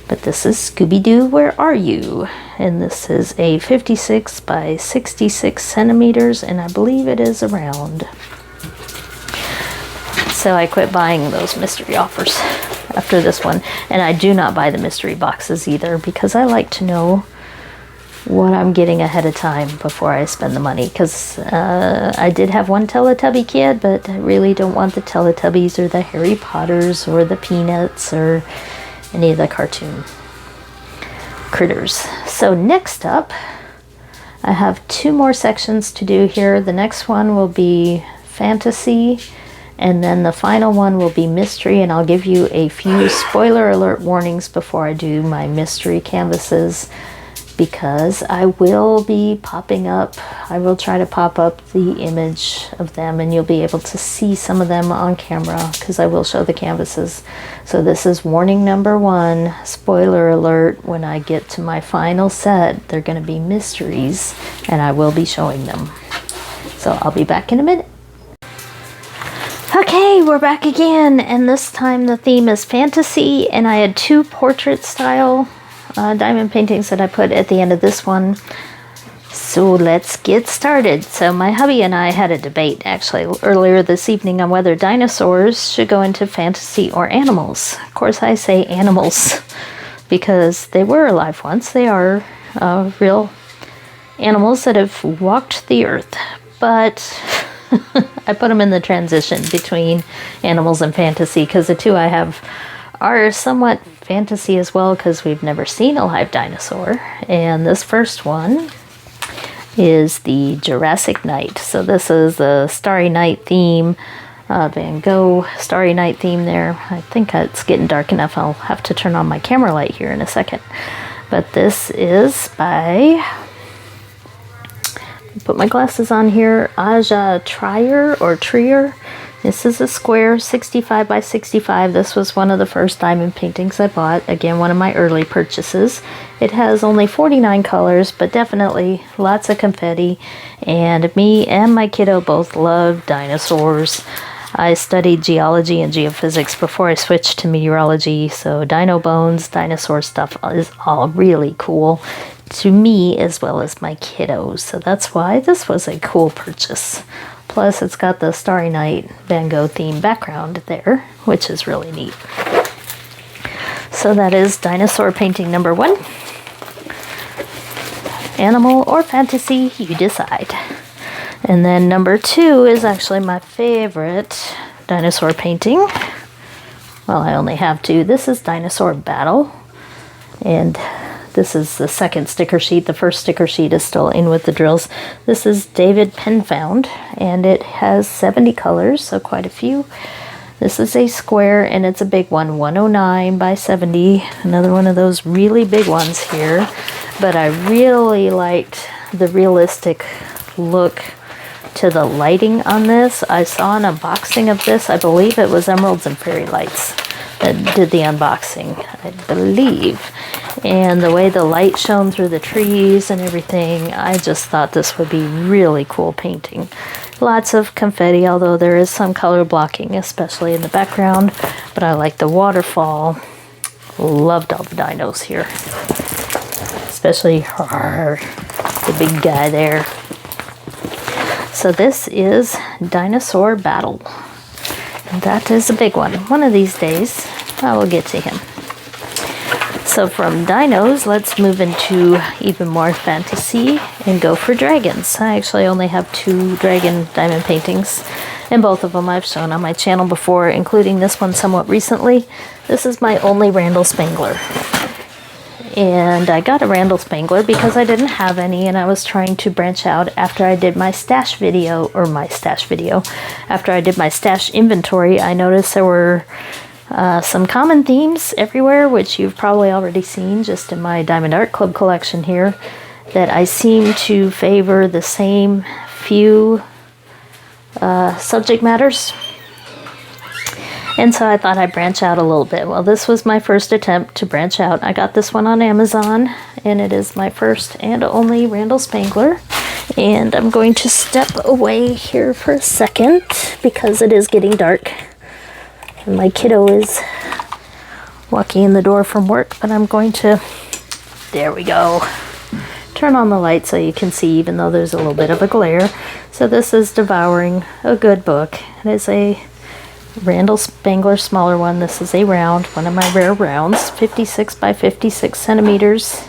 But this is Scooby-Doo, Where Are You? And this is a 56 by 66 centimeters, and I believe it is a round. So I quit buying those mystery offers after this one. And I do not buy the mystery boxes either, because I like to know what I'm getting ahead of time before I spend the money. Because I did have one Teletubby kid, but I really don't want the Teletubbies or the Harry Potters or the Peanuts or any of the cartoon critters. So next up, I have two more sections to do here. The next one will be fantasy, and then the final one will be mystery, and I'll give you a few spoiler alert warnings before I do my mystery canvases, because I will be popping up, I will try to pop up the image of them, and you'll be able to see some of them on camera because I will show the canvases. So this is warning number 1, spoiler alert, when I get to my final set, they're going to be mysteries and I will be showing them. So I'll be back in a minute. Okay, we're back again, and this time the theme is fantasy, and I had 2 portrait style diamond paintings that I put at the end of this one. So let's get started. So my hubby and I had a debate actually earlier this evening on whether dinosaurs should go into fantasy or animals. Of course I say animals because they were alive once. They are real animals that have walked the earth, but I put them in the transition between animals and fantasy because the 2 I have are somewhat fantasy as well because we've never seen a live dinosaur. And this first one is the Jurassic Night. So this is the Starry Night theme, Van Gogh Starry Night theme there. I think it's getting dark enough. I'll have to turn on my camera light here in a second. But this is by, put my glasses on here, Aja Trier or Trier. This is a square 65 by 65. This was one of the first diamond paintings I bought. Again, one of my early purchases. It has only 49 colors, but definitely lots of confetti. And me and my kiddo both love dinosaurs. I studied geology and geophysics before I switched to meteorology. So dino bones, dinosaur stuff is all really cool to me as well as my kiddos. So that's why this was a cool purchase. Plus, it's got the Starry Night Van Gogh theme background there, which is really neat. So that is dinosaur painting number 1. Animal or fantasy, you decide. And then number 2 is actually my favorite dinosaur painting. Well, I only have 2. This is Dinosaur Battle. And this is the second sticker sheet. The first sticker sheet is still in with the drills. This is David Penfound, and it has 70 colors, so quite a few. This is a square, and it's a big one, 109 by 70. Another one of those really big ones here. But I really liked the realistic look to the lighting on this. I saw an unboxing of this. I believe it was Emeralds and Fairy Lights that did the unboxing, I believe. And the way the light shone through the trees and everything, I just thought this would be really cool painting. Lots of confetti, although there is some color blocking, especially in the background. But I like the waterfall. Loved all the dinos here. Especially the big guy there. So this is Dinosaur Battle. That is a big one. One of these days, I will get to him. So from dinos, let's move into even more fantasy and go for dragons. I actually only have 2 dragon diamond paintings, and both of them I've shown on my channel before, including this one somewhat recently. This is my only Randall Spangler. And I got a Randall Spangler because I didn't have any, and I was trying to branch out after I did my stash video, after I did my stash inventory. I noticed there were some common themes everywhere, which you've probably already seen just in my Diamond Art Club collection here, that I seem to favor the same few subject matters. And so I thought I'd branch out a little bit. Well, this was my first attempt to branch out. I got this one on Amazon, and it is my first and only Randall Spangler. And I'm going to step away here for a second because it is getting dark. And my kiddo is walking in the door from work, but I'm going to, there we go, turn on the light so you can see, even though there's a little bit of a glare. So this is Devouring a Good Book. It is a Randall Spangler smaller one. This is a round, one of my rare rounds, 56 by 56 centimeters,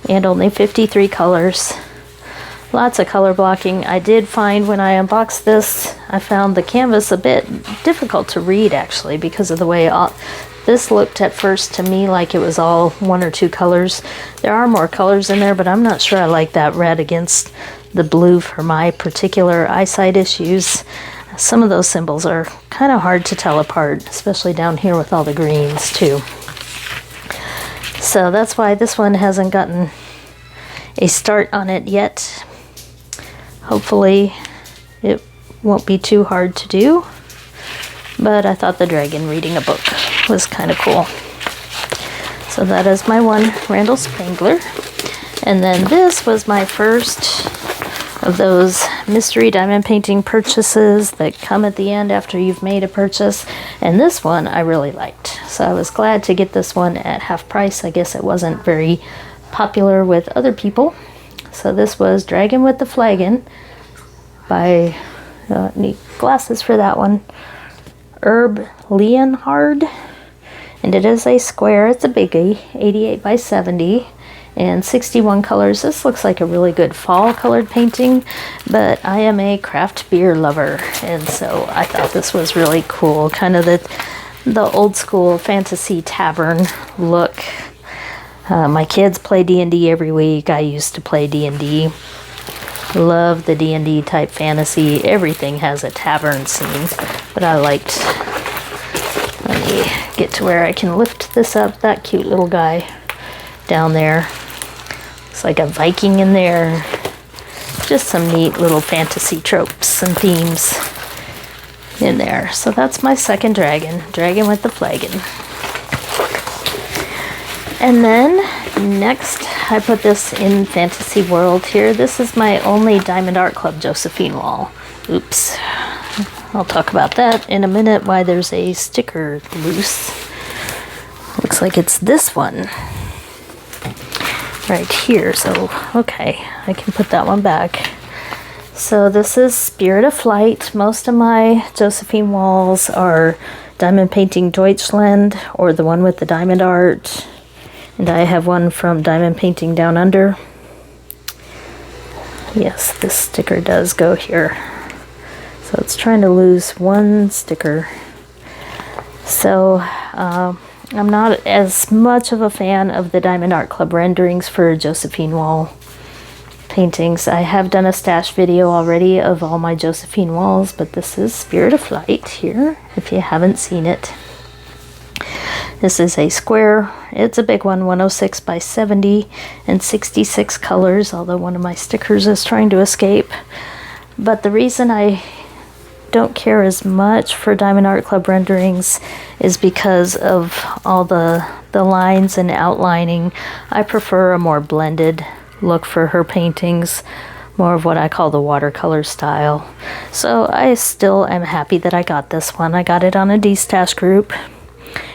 and only 53 colors. Lots of color blocking. I did find when I unboxed this, I found the canvas a bit difficult to read actually because of the way this looked at first to me like it was all 1 or 2 colors. There are more colors in there, but I'm not sure I like that red against the blue for my particular eyesight issues. Some of those symbols are kind of hard to tell apart, especially down here with all the greens too. So that's why this one hasn't gotten a start on it yet. Hopefully it won't be too hard to do, but I thought the dragon reading a book was kind of cool. So that is my one Randall Spangler. And then this was my first of those mystery diamond painting purchases that come at the end after you've made a purchase. And this one I really liked. So I was glad to get this one at half price. I guess it wasn't very popular with other people. So this was Dragon with the Flagon by, need glasses for that one, Herb Leonhard. And it is a square, it's a biggie, 88 by 70 and 61 colors. This looks like a really good fall colored painting, but I am a craft beer lover, and so I thought this was really cool. Kind of the old school fantasy tavern look. My kids play D&D every week. I used to play D&D. Love the D&D type fantasy. Everything has a tavern scene, but I liked, let me get to where I can lift this up. That cute little guy down there. It's like a Viking in there. Just some neat little fantasy tropes and themes in there. So that's my second dragon, Dragon with the Flagon. And then next, I put this in Fantasy World here. This is my only Diamond Art Club Josephine wall. Oops. I'll talk about that in a minute, why there's a sticker loose. Looks like it's this one right here. So, okay, I can put that one back. So this is Spirit of Flight. Most of my Josephine walls are Diamond Painting Deutschland, or the one with the diamond art. And I have one from Diamond Painting Down Under. Yes, this sticker does go here. So it's trying to lose one sticker. So I'm not as much of a fan of the Diamond Art Club renderings for Josephine wall paintings. I have done a stash video already of all my Josephine walls, but this is Spirit of Flight here, if you haven't seen it. This is a square. It's a big one, 106 by 70 and 66 colors, although one of my stickers is trying to escape. But the reason I don't care as much for Diamond Art Club renderings is because of all the lines and outlining. I prefer a more blended look for her paintings, more of what I call the watercolor style. So I still am happy that I got this one. I got it on a D-Stash group,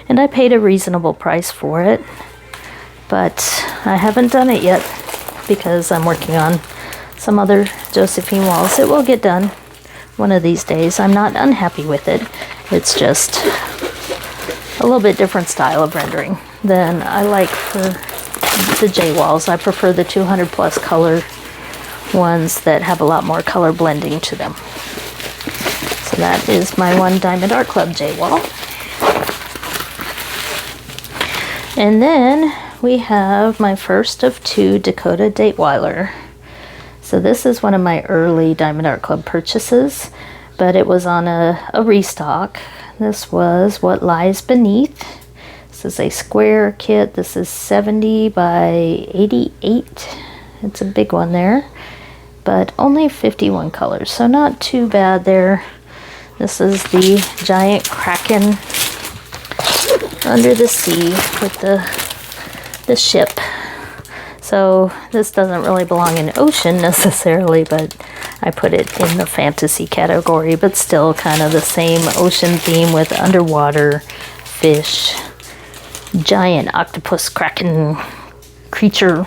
and I paid a reasonable price for it, but I haven't done it yet because I'm working on some other Josephine walls. It will get done one of these days. I'm not unhappy with it. It's just a little bit different style of rendering than I like for the J walls. I prefer the 200 plus color ones that have a lot more color blending to them. So that is my one Diamond Art Club J wall. And then we have my first of two Dakota Dateweiler. So this is one of my early Diamond Art Club purchases, but it was on a restock. This was What Lies Beneath. This is a square kit. This is 70 by 88. It's a big one there, but only 51 colors, so not too bad there. This is the giant kraken under the sea with the ship. So this doesn't really belong in ocean necessarily, but I put it in the fantasy category, but still kind of the same ocean theme with underwater fish, giant octopus kraken creature.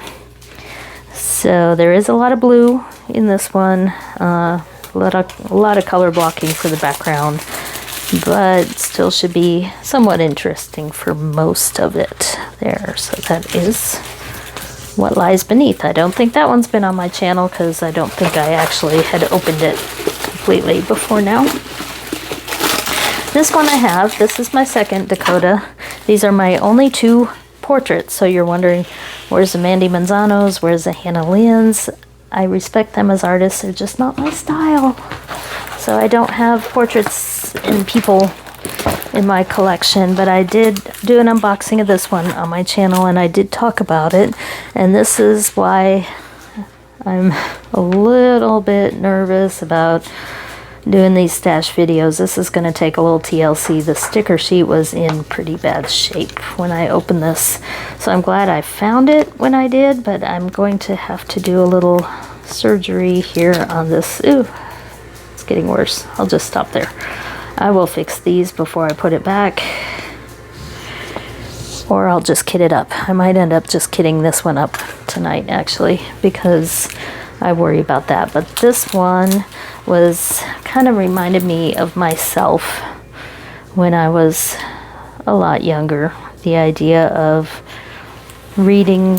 So there is a lot of blue in this one, a lot of color blocking for the background, but still should be somewhat interesting for most of it there. So that is What Lies Beneath. I don't think that one's been on my channel because I don't think I actually had opened it completely before now. This one I have. This is my second Dakota. These are my only two portraits, so you're wondering, where's the Mandy Manzanos, where's the Hannah Lynn's? I respect them as artists, they're just not my style. So I don't have portraits and people in my collection, but I did do an unboxing of this one on my channel, and I did talk about it, and this is why I'm a little bit nervous about doing these stash videos. This is going to take a little TLC. The sticker sheet was in pretty bad shape when I opened this, so I'm glad I found it when I did, but I'm going to have to do a little surgery here on this. Ooh, it's getting worse. I'll just stop there. I will fix these before I put it back, or I'll just kit it up. I might end up just kitting this one up tonight, actually, because I worry about that. But this one was kind of reminded me of myself when I was a lot younger. The idea of reading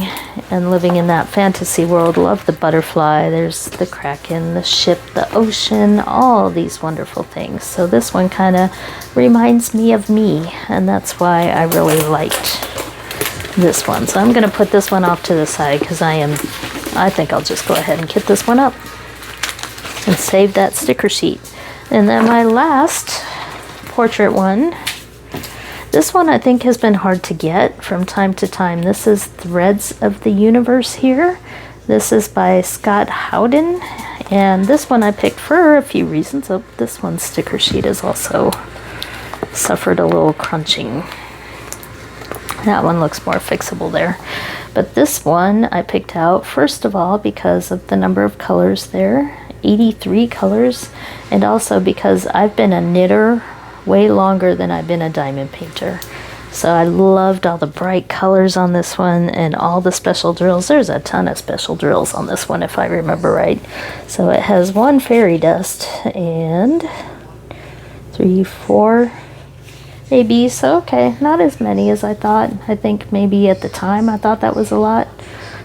and living in that fantasy world. Love the butterfly, there's the kraken, the ship, the ocean, all these wonderful things. So this one kind of reminds me of me, and that's why I really liked this one. So I'm going to put this one off to the side because I think I'll just go ahead and kit this one up and save that sticker sheet. And then my last portrait one, this one I think has been hard to get from time to time. This is Threads of the Universe here. This is by Scott Howden, and this one I picked for a few reasons. Oh, this one's sticker sheet has also suffered a little crunching. That one looks more fixable there. But this one I picked out, first of all, because of the number of colors there, 83 colors, and also because I've been a knitter way longer than I've been a diamond painter. So I loved all the bright colors on this one and all the special drills. There's a ton of special drills on this one, if I remember right. So it has 1 fairy dust and 3, 4 ABs. So okay, not as many as I thought. I think maybe at the time I thought that was a lot.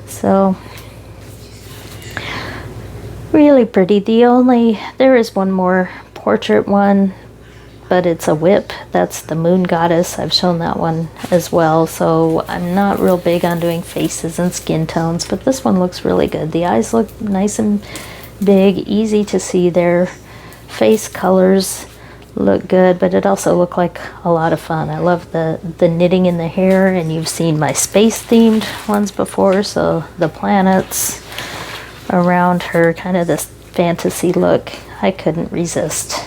So really pretty. There is one more portrait one, but it's a whip. That's the Moon Goddess. I've shown that one as well. So I'm not real big on doing faces and skin tones, but this one looks really good. The eyes look nice and big, easy to see. Their face colors look good, but it also looked like a lot of fun. I love the knitting in the hair, and you've seen my space themed ones before, so the planets around her, kind of this fantasy look. I couldn't resist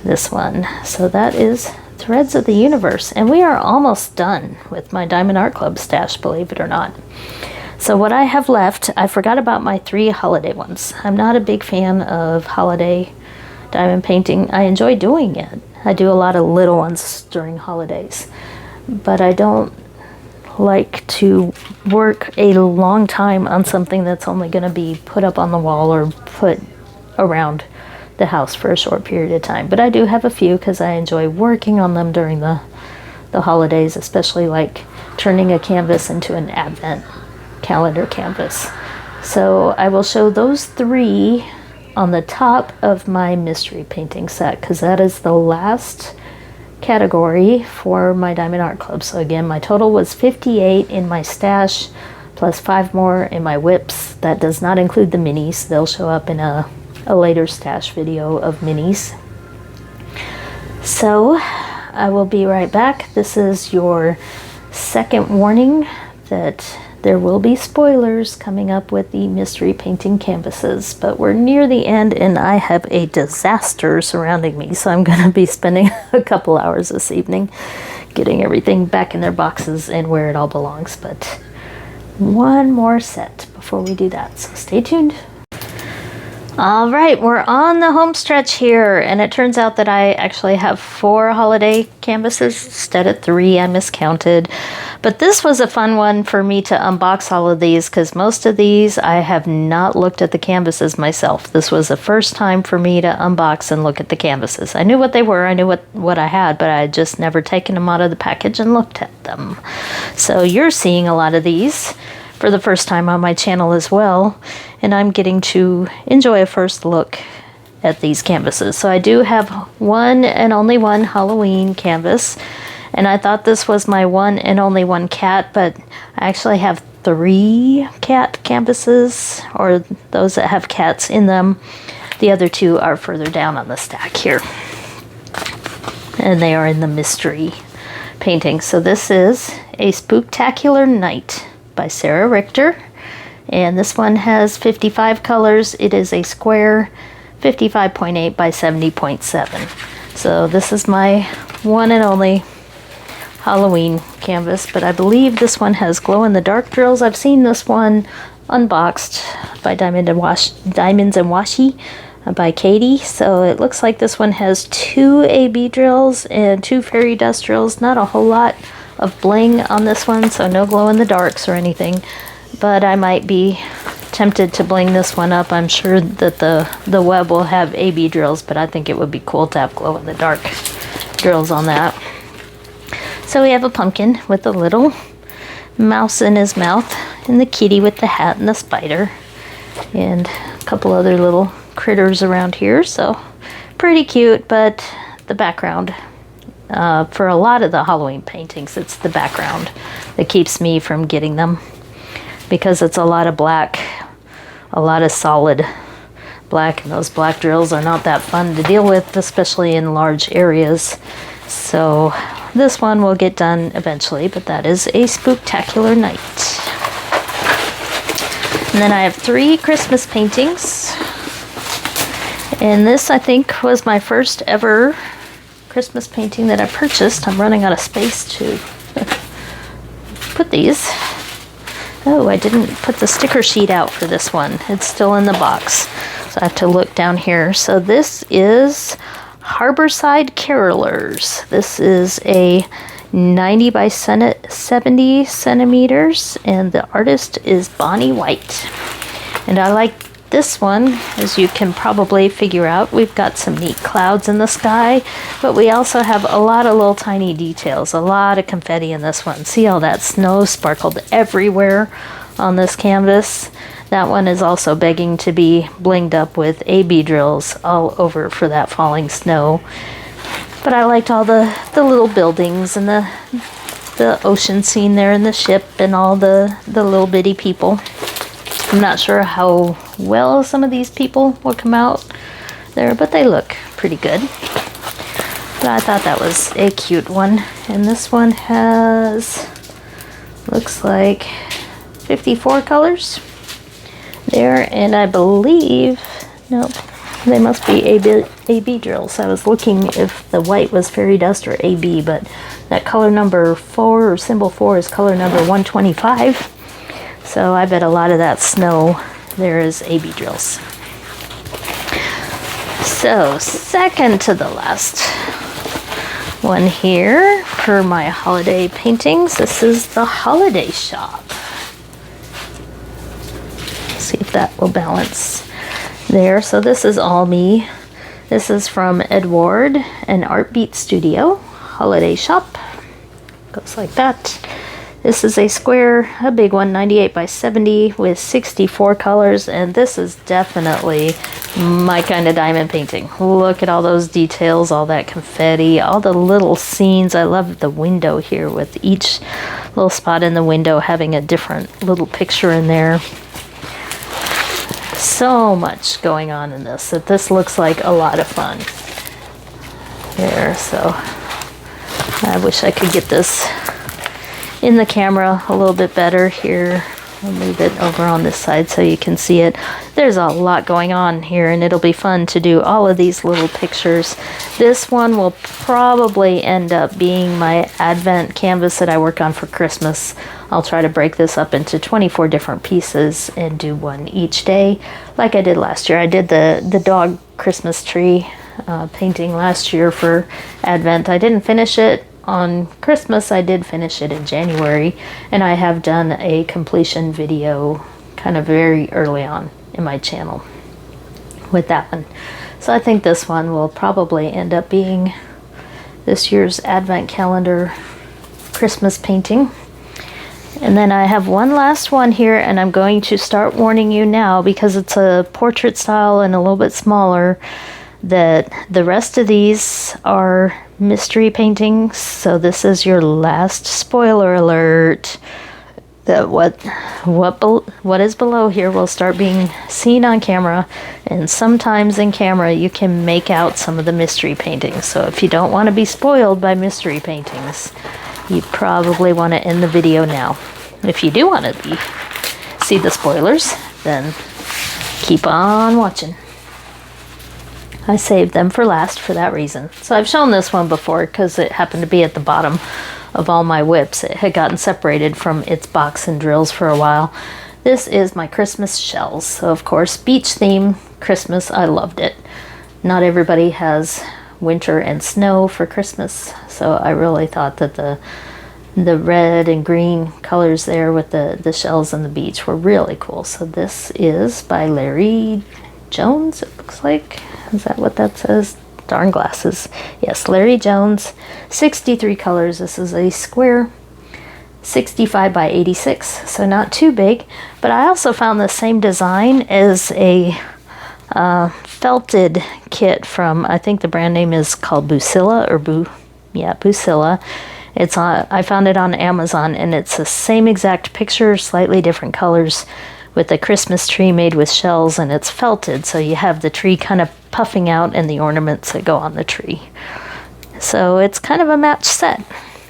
this one. So that is Threads of the Universe, and we are almost done with my Diamond Art Club stash, believe it or not. So what I have left, I forgot about my 3 holiday ones. I'm not a big fan of holiday diamond painting. I enjoy doing it. I do a lot of little ones during holidays, but I don't like to work a long time on something that's only going to be put up on the wall or put around the house for a short period of time. But I do have a few because I enjoy working on them during the holidays, especially like turning a canvas into an advent calendar canvas. So I will show those 3 on the top of my mystery painting set, because that is the last category for my Diamond Art Club. So again, my total was 58 in my stash, plus 5 more in my whips. That does not include the minis. They'll show up in a later stash video of minis. So I will be right back. This is your second warning that there will be spoilers coming up with the mystery painting canvases, but we're near the end and I have a disaster surrounding me, so I'm going to be spending a couple hours this evening getting everything back in their boxes and where it all belongs. But one more set before we do that, so stay tuned. All right, we're on the home stretch here, and it turns out that I actually have 4 holiday canvases instead of 3. I miscounted, but this was a fun one for me to unbox all of these, because most of these I have not looked at the canvases myself. This was the first time for me to unbox and look at the canvases. I knew what they were, I knew what I had, but I had just never taken them out of the package and looked at them. So you're seeing a lot of these for the first time on my channel as well, and I'm getting to enjoy a first look at these canvases. So I do have one and only one Halloween canvas, and I thought this was my one and only one cat, but I actually have 3 cat canvases, or those that have cats in them. The other 2 are further down on the stack here, and they are in the mystery painting. So this is A Spooktacular Night by Sarah Richter. And this one has 55 colors. It is a square 55.8 by 70.7. So this is my one and only Halloween canvas, but I believe this one has glow-in-the-dark drills. I've seen this one unboxed by Diamonds and Washi by Katie. So it looks like this one has 2 AB drills and 2 fairy dust drills. Not a whole lot of bling on this one, so no glow-in-the-darks or anything. But I might be tempted to bling this one up. I'm sure that the web will have AB drills, but I think it would be cool to have glow-in-the-dark drills on that. So we have a pumpkin with a little mouse in his mouth, and the kitty with the hat and the spider, and a couple other little critters around here. So pretty cute, but the background, for a lot of the Halloween paintings, it's the background that keeps me from getting them, because it's a lot of black, a lot of solid black, and those black drills are not that fun to deal with, especially in large areas. So this one will get done eventually, but that is a spooktacular night. And then I have 3 Christmas paintings. And this, I think, was my first ever Christmas painting that I purchased. I'm running out of space to put these. Oh, I didn't put the sticker sheet out for this one. It's still in the box, so I have to look down here. So this is Harborside Carolers. This is a 90 by 70 centimeters, and the artist is Bonnie White. And I like this one, as you can probably figure out. We've got some neat clouds in the sky, but we also have a lot of little tiny details, a lot of confetti in this one. See all that snow sparkled everywhere on this canvas? That one is also begging to be blinged up with AB drills all over for that falling snow. But I liked all the little buildings and the ocean scene there, and the ship, and all the little bitty people. I'm not sure how well some of these people will come out there, but they look pretty good. But I thought that was a cute one. And this one has, looks like 54 colors there, and I believe, nope, they must be AB drills. I was looking if the white was fairy dust or AB, but that color number 4, or symbol 4, is color number 125. So I bet a lot of that snow there is AB drills. So second to the last one here for my holiday paintings, this is the Holiday Shop. See if that will balance there. So this is all me. This is from Edward and Artbeat Studio. Holiday Shop. Goes like that. This is a square, a big one, 98 by 70 with 64 colors, and this is definitely my kind of diamond painting. Look at all those details, all that confetti, all the little scenes. I love the window here, with each little spot in the window having a different little picture in there. So much going on in this that this looks like a lot of fun there. So I wish I could get this in the camera a little bit better here. I'll move it over on this side so you can see it. There's a lot going on here, and it'll be fun to do all of these little pictures. This one will probably end up being my Advent canvas that I work on for Christmas. I'll try to break this up into 24 different pieces and do one each day, like I did last year. I did the dog Christmas tree painting last year for Advent. I didn't finish it on Christmas. I did finish it in January, and I have done a completion video kind of very early on in my channel with that one. So I think this one will probably end up being this year's Advent calendar Christmas painting. And then I have one last one here, and I'm going to start warning you now, because it's a portrait style and a little bit smaller, that the rest of these are mystery paintings. So this is your last spoiler alert, that what is below here will start being seen on camera, and sometimes in camera you can make out some of the mystery paintings. So if you don't want to be spoiled by mystery paintings, you probably want to end the video now. If you do want to be see the spoilers, then keep on watching. I saved them for last for that reason. So I've shown this one before because it happened to be at the bottom of all my whips. It had gotten separated from its box and drills for a while. This is my Christmas shells. So of course, beach theme, Christmas, I loved it. Not everybody has winter and snow for Christmas, so I really thought that the red and green colors there with the shells and the beach were really cool. So this is by Larry Jones, it looks like. Is that what that says? Darn glasses. Yes, Larry Jones, 63 colors. This is a square 65 by 86, so not too big. But I also found the same design as a felted kit from, I think the brand name is called Busilla, or Busilla. It's on, I found it on Amazon, and it's the same exact picture, slightly different colors, with a Christmas tree made with shells, and it's felted, so you have the tree kind of puffing out and the ornaments that go on the tree. So it's kind of a match set.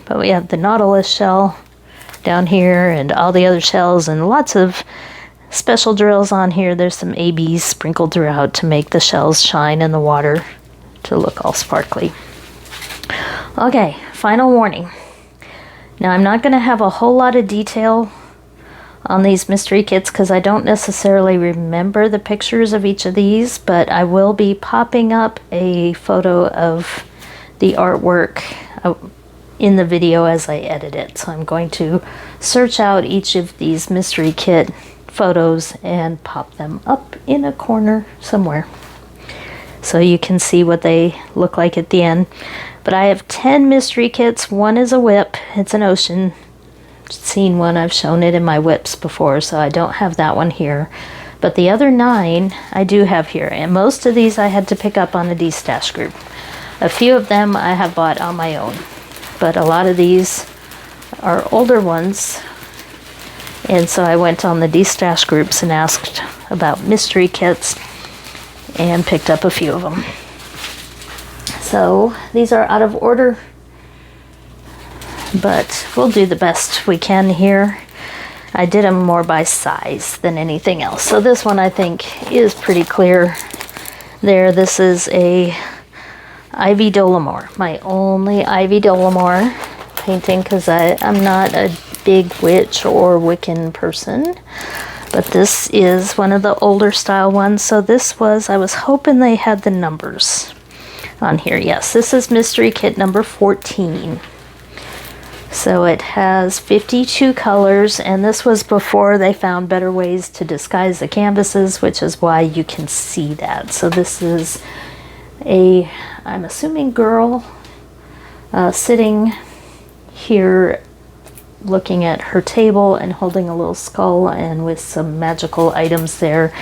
But we have the Nautilus shell down here and all the other shells and lots of special drills on here. There's some ABs sprinkled throughout to make the shells shine in the water to look all sparkly. Okay, final warning. Now I'm not going to have a whole lot of detail on these mystery kits because I don't necessarily remember the pictures of each of these, but I will be popping up a photo of the artwork in the video as I edit it. So I'm going to search out each of these mystery kit photos and pop them up in a corner somewhere so you can see what they look like at the end. But I have 10 mystery kits. One is a whip. It's an ocean scene one. I've shown it in my whips before, so I don't have that one here. But the other 9 I do have here, and most of these I had to pick up on a D-Stash group. A few of them I have bought on my own, but a lot of these are older ones, and so I went on the D-Stash groups and asked about mystery kits and picked up a few of them. So these are out of order, but we'll do the best we can here. I did them more by size than anything else. So this one I think is pretty clear there. This is a Ivy Dollamore, my only Ivy Dollamore painting, because I'm not a big witch or Wiccan person. But this is one of the older style ones. So this was, I was hoping they had the numbers on here. Yes, this is mystery kit number 14. So it has 52 colors, and this was before they found better ways to disguise the canvases, which is why you can see that. So this is a, I'm assuming, girl sitting here looking at her table and holding a little skull and with some magical items there.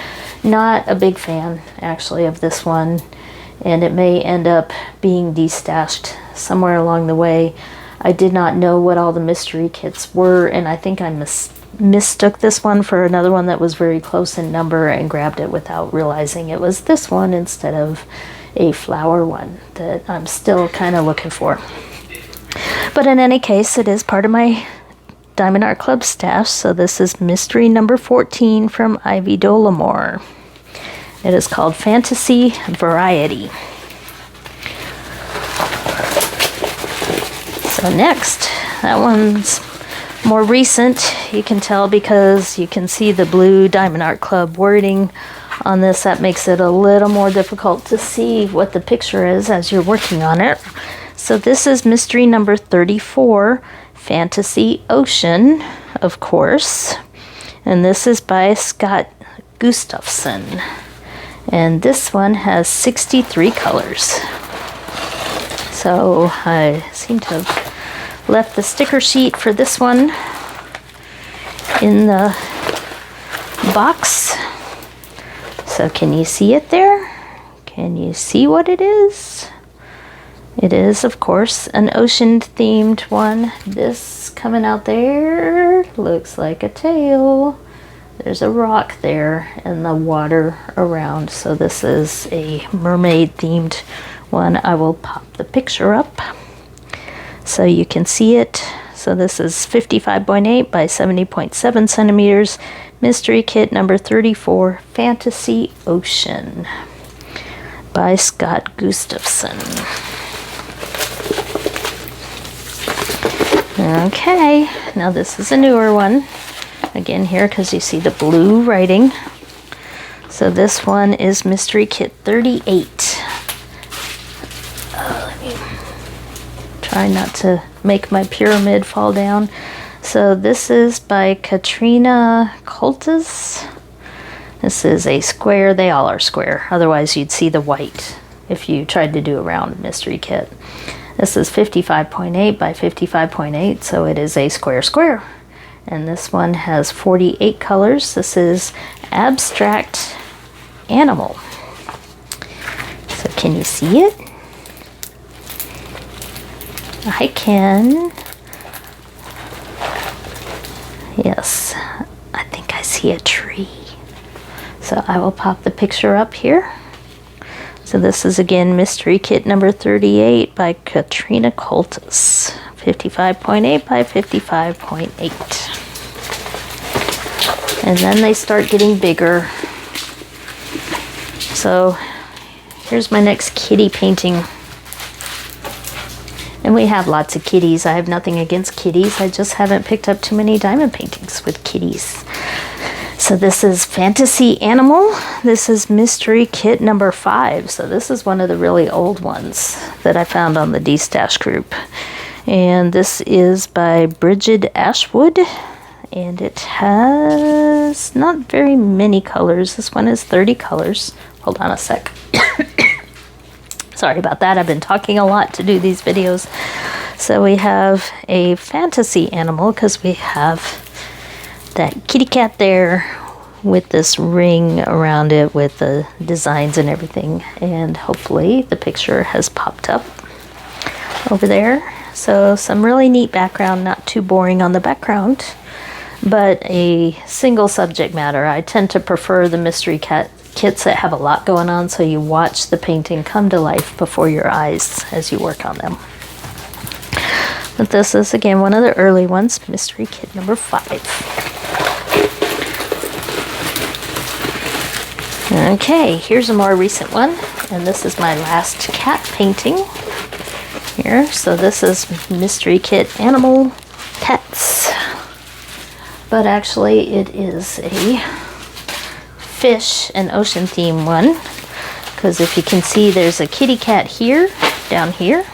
Not a big fan, actually, of this one, and it may end up being destashed somewhere along the way. I did not know what all the mystery kits were, and I think I mistook this one for another one that was very close in number and grabbed it without realizing it was this one instead of a flower one that I'm still kind of looking for. But in any case, it is part of my Diamond Art Club stash, so this is mystery number 14 from Ivy Dollamore. It is called Fantasy Variety. So next, that one's more recent. You can tell because you can see the blue Diamond Art Club wording on this. That makes it a little more difficult to see what the picture is as you're working on it. So this is mystery number 34, Fantasy Ocean, of course. And this is by Scott Gustafson. And this one has 63 colors. So I seem to have left the sticker sheet for this one in the box. So can you see it there? Can you see what it is? It is, of course, an ocean-themed one. This coming out there looks like a tail. There's a rock there and the water around. So this is a mermaid-themed one. I will pop the picture up so you can see it. So this is 55.8 by 70.7 centimeters, Mystery Kit number 34, Fantasy Ocean by Scott Gustafson. Okay, now this is a newer one. Again here, because you see the blue writing. So this one is Mystery Kit 38. Let me try not to make my pyramid fall down. So this is by Katrina Coltis. This is a square. They all are square. Otherwise you'd see the white if you tried to do a round mystery kit. This is 55.8 by 55.8, so it is a square. And this one has 48 colors. This is Abstract Animal. So can you see it? I can. Yes, I think I see a tree. So I will pop the picture up here. So this is again Mystery Kit number 38 by Katrina Coltis. 55.8 by 55.8. And then they start getting bigger. So here's my next kitty painting. And we have lots of kitties. I have nothing against kitties. I just haven't picked up too many diamond paintings with kitties. So this is Fantasy Animal. This is Mystery Kit number 5. So this is one of the really old ones that I found on the D-Stash group. And this is by Bridget Ashwood. And it has not very many colors. This one is 30 colors. Hold on a sec. Sorry about that. I've been talking a lot to do these videos. So we have a fantasy animal because we have that kitty cat there with this ring around it with the designs and everything. And hopefully the picture has popped up over there. So some really neat background, not too boring on the background, but a single subject matter. I tend to prefer the mystery kits that have a lot going on, so you watch the painting come to life before your eyes as you work on them. But this is again one of the early ones, Mystery Kit number 5. Okay, here's a more recent one, and this is my last cat painting here. So this is Mystery Kit Animal Pets, but actually it is a fish and ocean theme one, because if you can see, there's a kitty cat here, down here,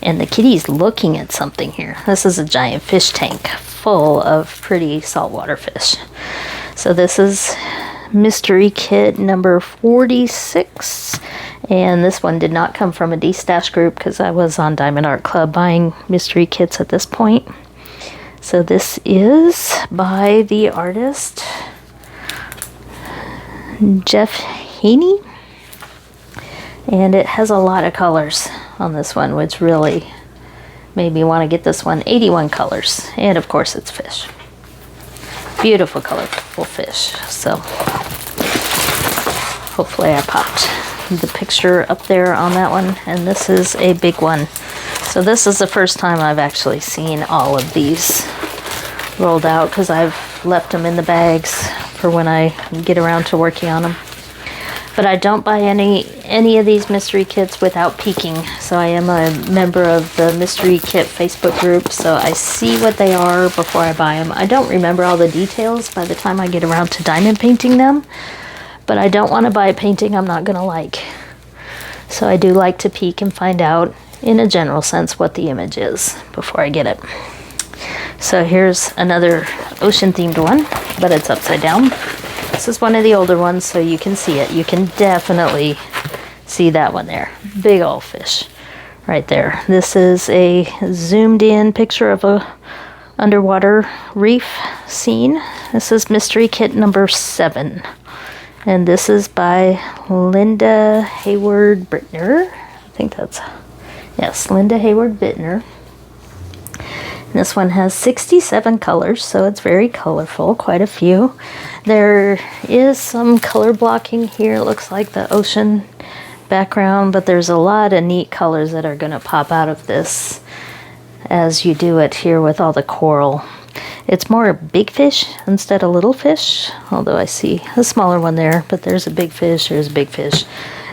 and the kitty's looking at something here. This is a giant fish tank full of pretty saltwater fish. So this is Mystery Kit number 46, and this one did not come from a D-Stash group because I was on Diamond Art Club buying mystery kits at this point. So this is by the artist Jeff Haney, and it has a lot of colors on this one, which really made me want to get this one. 81 colors, and of course it's fish. Beautiful, colorful fish. So hopefully I popped the picture up there on that one. And this is a big one. So this is the first time I've actually seen all of these rolled out, because I've left them in the bags for when I get around to working on them. But I don't buy any of these mystery kits without peeking. So I am a member of the Mystery Kit Facebook group, so I see what they are before I buy them. I don't remember all the details by the time I get around to diamond painting them, but I don't want to buy a painting I'm not going to like. So I do like to peek and find out, in a general sense, what the image is before I get it. So here's another ocean themed one, but it's upside down. This is one of the older ones, so you can see it. You can definitely see that one there. Big old fish right there. This is a zoomed in picture of a underwater reef scene. This is Mystery Kit number 7. And this is by Linda Hayward Bittner. I think that's, yes, Linda Hayward Bittner. And this one has 67 colors, so it's very colorful, quite a few. There is some color blocking here. It looks like the ocean background, but there's a lot of neat colors that are going to pop out of this as you do it here with all the coral. It's more a big fish instead of little fish, although I see a smaller one there, but there's a big fish, there's a big fish.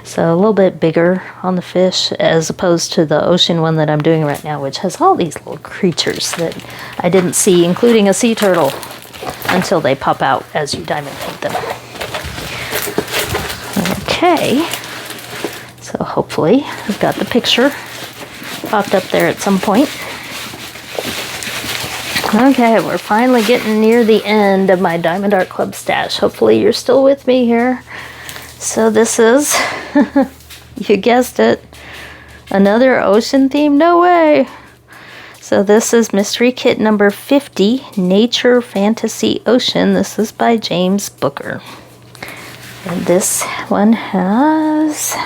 So a little bit bigger on the fish as opposed to the ocean one that I'm doing right now, which has all these little creatures that I didn't see, including a sea turtle, until they pop out as you diamond paint them. Okay, so hopefully I've got the picture popped up there at some point. Okay, we're finally getting near the end of my Diamond Art Club stash. Hopefully you're still with me here. So this is, you guessed it, another ocean theme. No way! So this is Mystery Kit number 50, Nature Fantasy Ocean. This is by James Booker. And this one has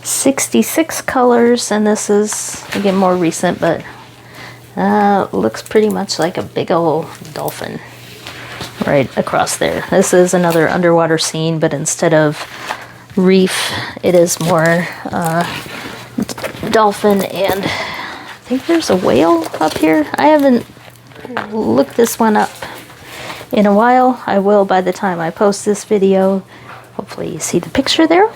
66 colors, and this is, again, more recent, but looks pretty much like a big old dolphin right across there. This is another underwater scene, but instead of reef, it is more dolphin, and I think there's a whale up here. I haven't looked this one up in a while. I will by the time I post this video. Hopefully you see the picture there.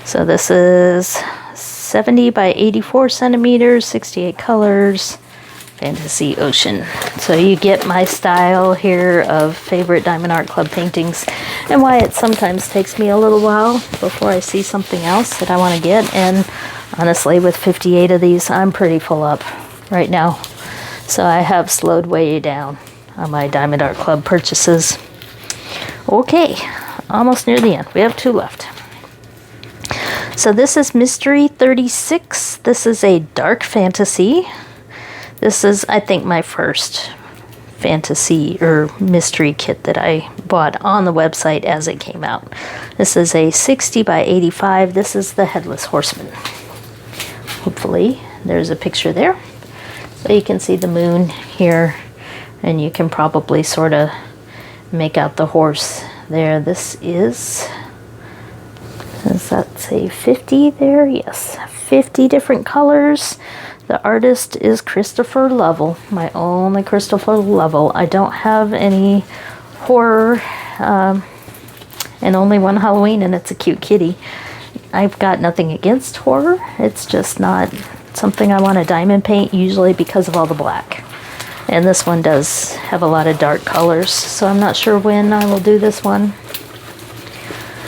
So this is 70 by 84 centimeters, 68 colors, Fantasy Ocean. So you get my style here of favorite Diamond Art Club paintings and why it sometimes takes me a little while before I see something else that I want to get. And honestly, with 58 of these, I'm pretty full up right now. So I have slowed way down on my Diamond Art Club purchases. Okay, almost near the end. We have 2 left. So this is Mystery 36. This is a dark fantasy. This is, I think, my first fantasy or mystery kit that I bought on the website as it came out. This is a 60 by 85. This is the Headless Horseman. Hopefully there's a picture there. So you can see the moon here, and you can probably sort of make out the horse there. This is, does that say 50 there? Yes, 50 different colors. The artist is Christopher Lovell, my only Christopher Lovell. I don't have any horror, and only one Halloween, and it's a cute kitty. I've got nothing against horror. It's just not something I want to diamond paint, usually because of all the black. And this one does have a lot of dark colors, so I'm not sure when I will do this one.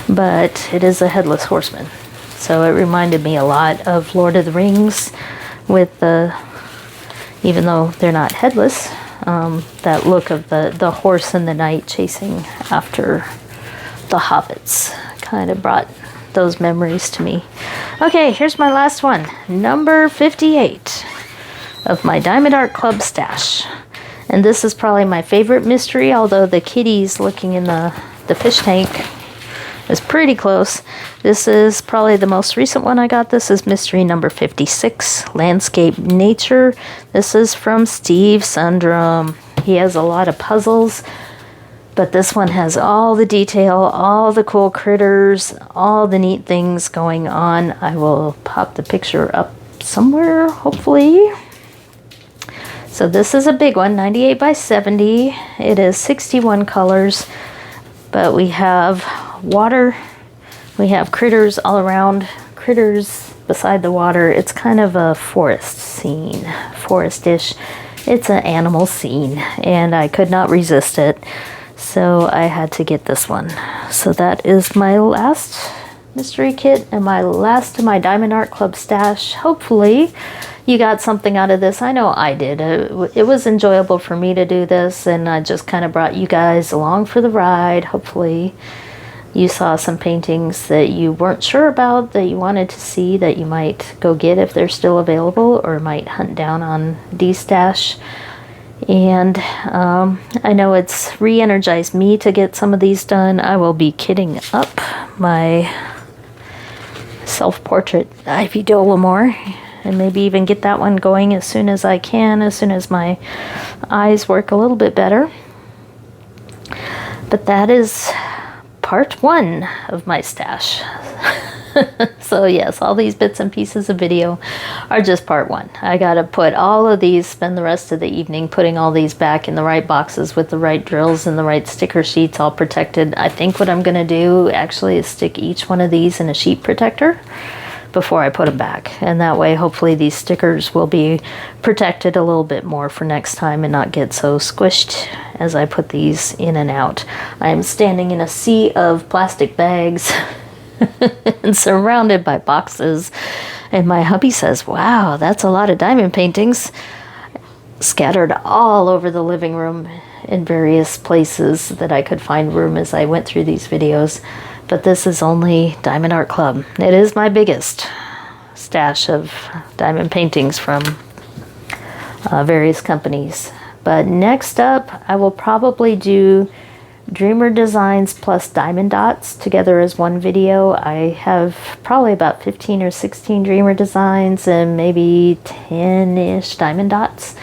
But it is a Headless Horseman. So it reminded me a lot of Lord of the Rings, with the, even though they're not headless, that look of the horse in the night chasing after the hobbits kind of brought those memories to me. Okay, here's my last one, number 58 of my Diamond Art Club stash. And this is probably my favorite mystery, although the kitty's looking in the fish tank is pretty close. This is probably the most recent one I got. This is mystery number 56, Landscape Nature. This is from Steve Sundrum. He has a lot of puzzles, but this one has all the detail, all the cool critters, all the neat things going on. I will pop the picture up somewhere, hopefully. So this is a big one, 98 by 70. It is 61 colors, but we have water, we have critters all around, critters beside the water. It's kind of a forest scene, forest-ish. It's an animal scene, and I could not resist it, so I had to get this one. So that is my last mystery kit and my last of my Diamond Art Club stash. Hopefully you got something out of this. I know I did. It was enjoyable for me to do this, and I just kind of brought you guys along for the ride. Hopefully you saw some paintings that you weren't sure about, that you wanted to see, that you might go get if they're still available, or might hunt down on D-Stash. And I know it's re-energized me to get some of these done. I will be kitting up my self-portrait Ivy Dollamore, and maybe even get that one going as soon as I can, as soon as my eyes work a little bit better. But that is part 1 of my stash. So yes, all these bits and pieces of video are just part one. I gotta put all of these, spend the rest of the evening putting all these back in the right boxes with the right drills and the right sticker sheets all protected. I think what I'm gonna do actually is stick each one of these in a sheet protector before I put them back. And that way, hopefully these stickers will be protected a little bit more for next time and not get so squished as I put these in and out. I'm standing in a sea of plastic bags and surrounded by boxes. And my hubby says, wow, that's a lot of diamond paintings scattered all over the living room in various places that I could find room as I went through these videos. But this is only Diamond Art Club. It is my biggest stash of diamond paintings from various companies. But next up, I will probably do Dreamer Designs plus Diamond Dots together as one video. I have probably about 15 or 16 Dreamer Designs and maybe 10-ish Diamond Dots.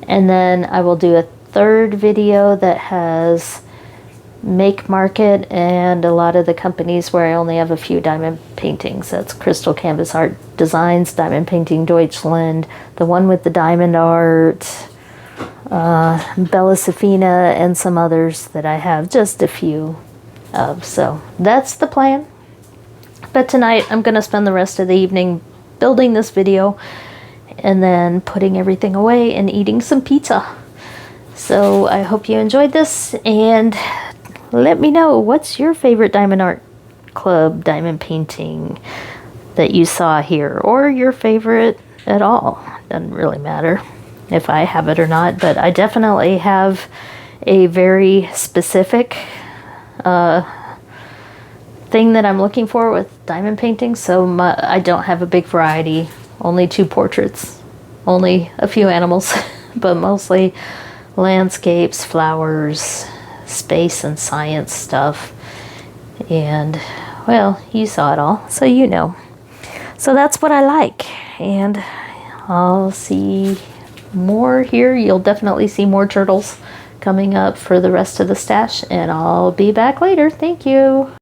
And then I will do a third video that has Make Market and a lot of the companies where I only have a few diamond paintings. That's Crystal Canvas Art Designs, Diamond Painting Deutschland, the one with the diamond art, Bella Safina, and some others that I have just a few of. So that's the plan. But tonight I'm going to spend the rest of the evening building this video and then putting everything away and eating some pizza. So I hope you enjoyed this, and let me know, what's your favorite Diamond Art Club diamond painting that you saw here, or your favorite at all. Doesn't really matter if I have it or not, but I definitely have a very specific thing that I'm looking for with diamond painting. So I don't have a big variety, only 2 portraits, only a few animals, but mostly landscapes, flowers, space and science stuff. And well, you saw it all, so you know. So that's what I like, and I'll see more here. You'll definitely see more turtles coming up for the rest of the stash, and I'll be back later. Thank you.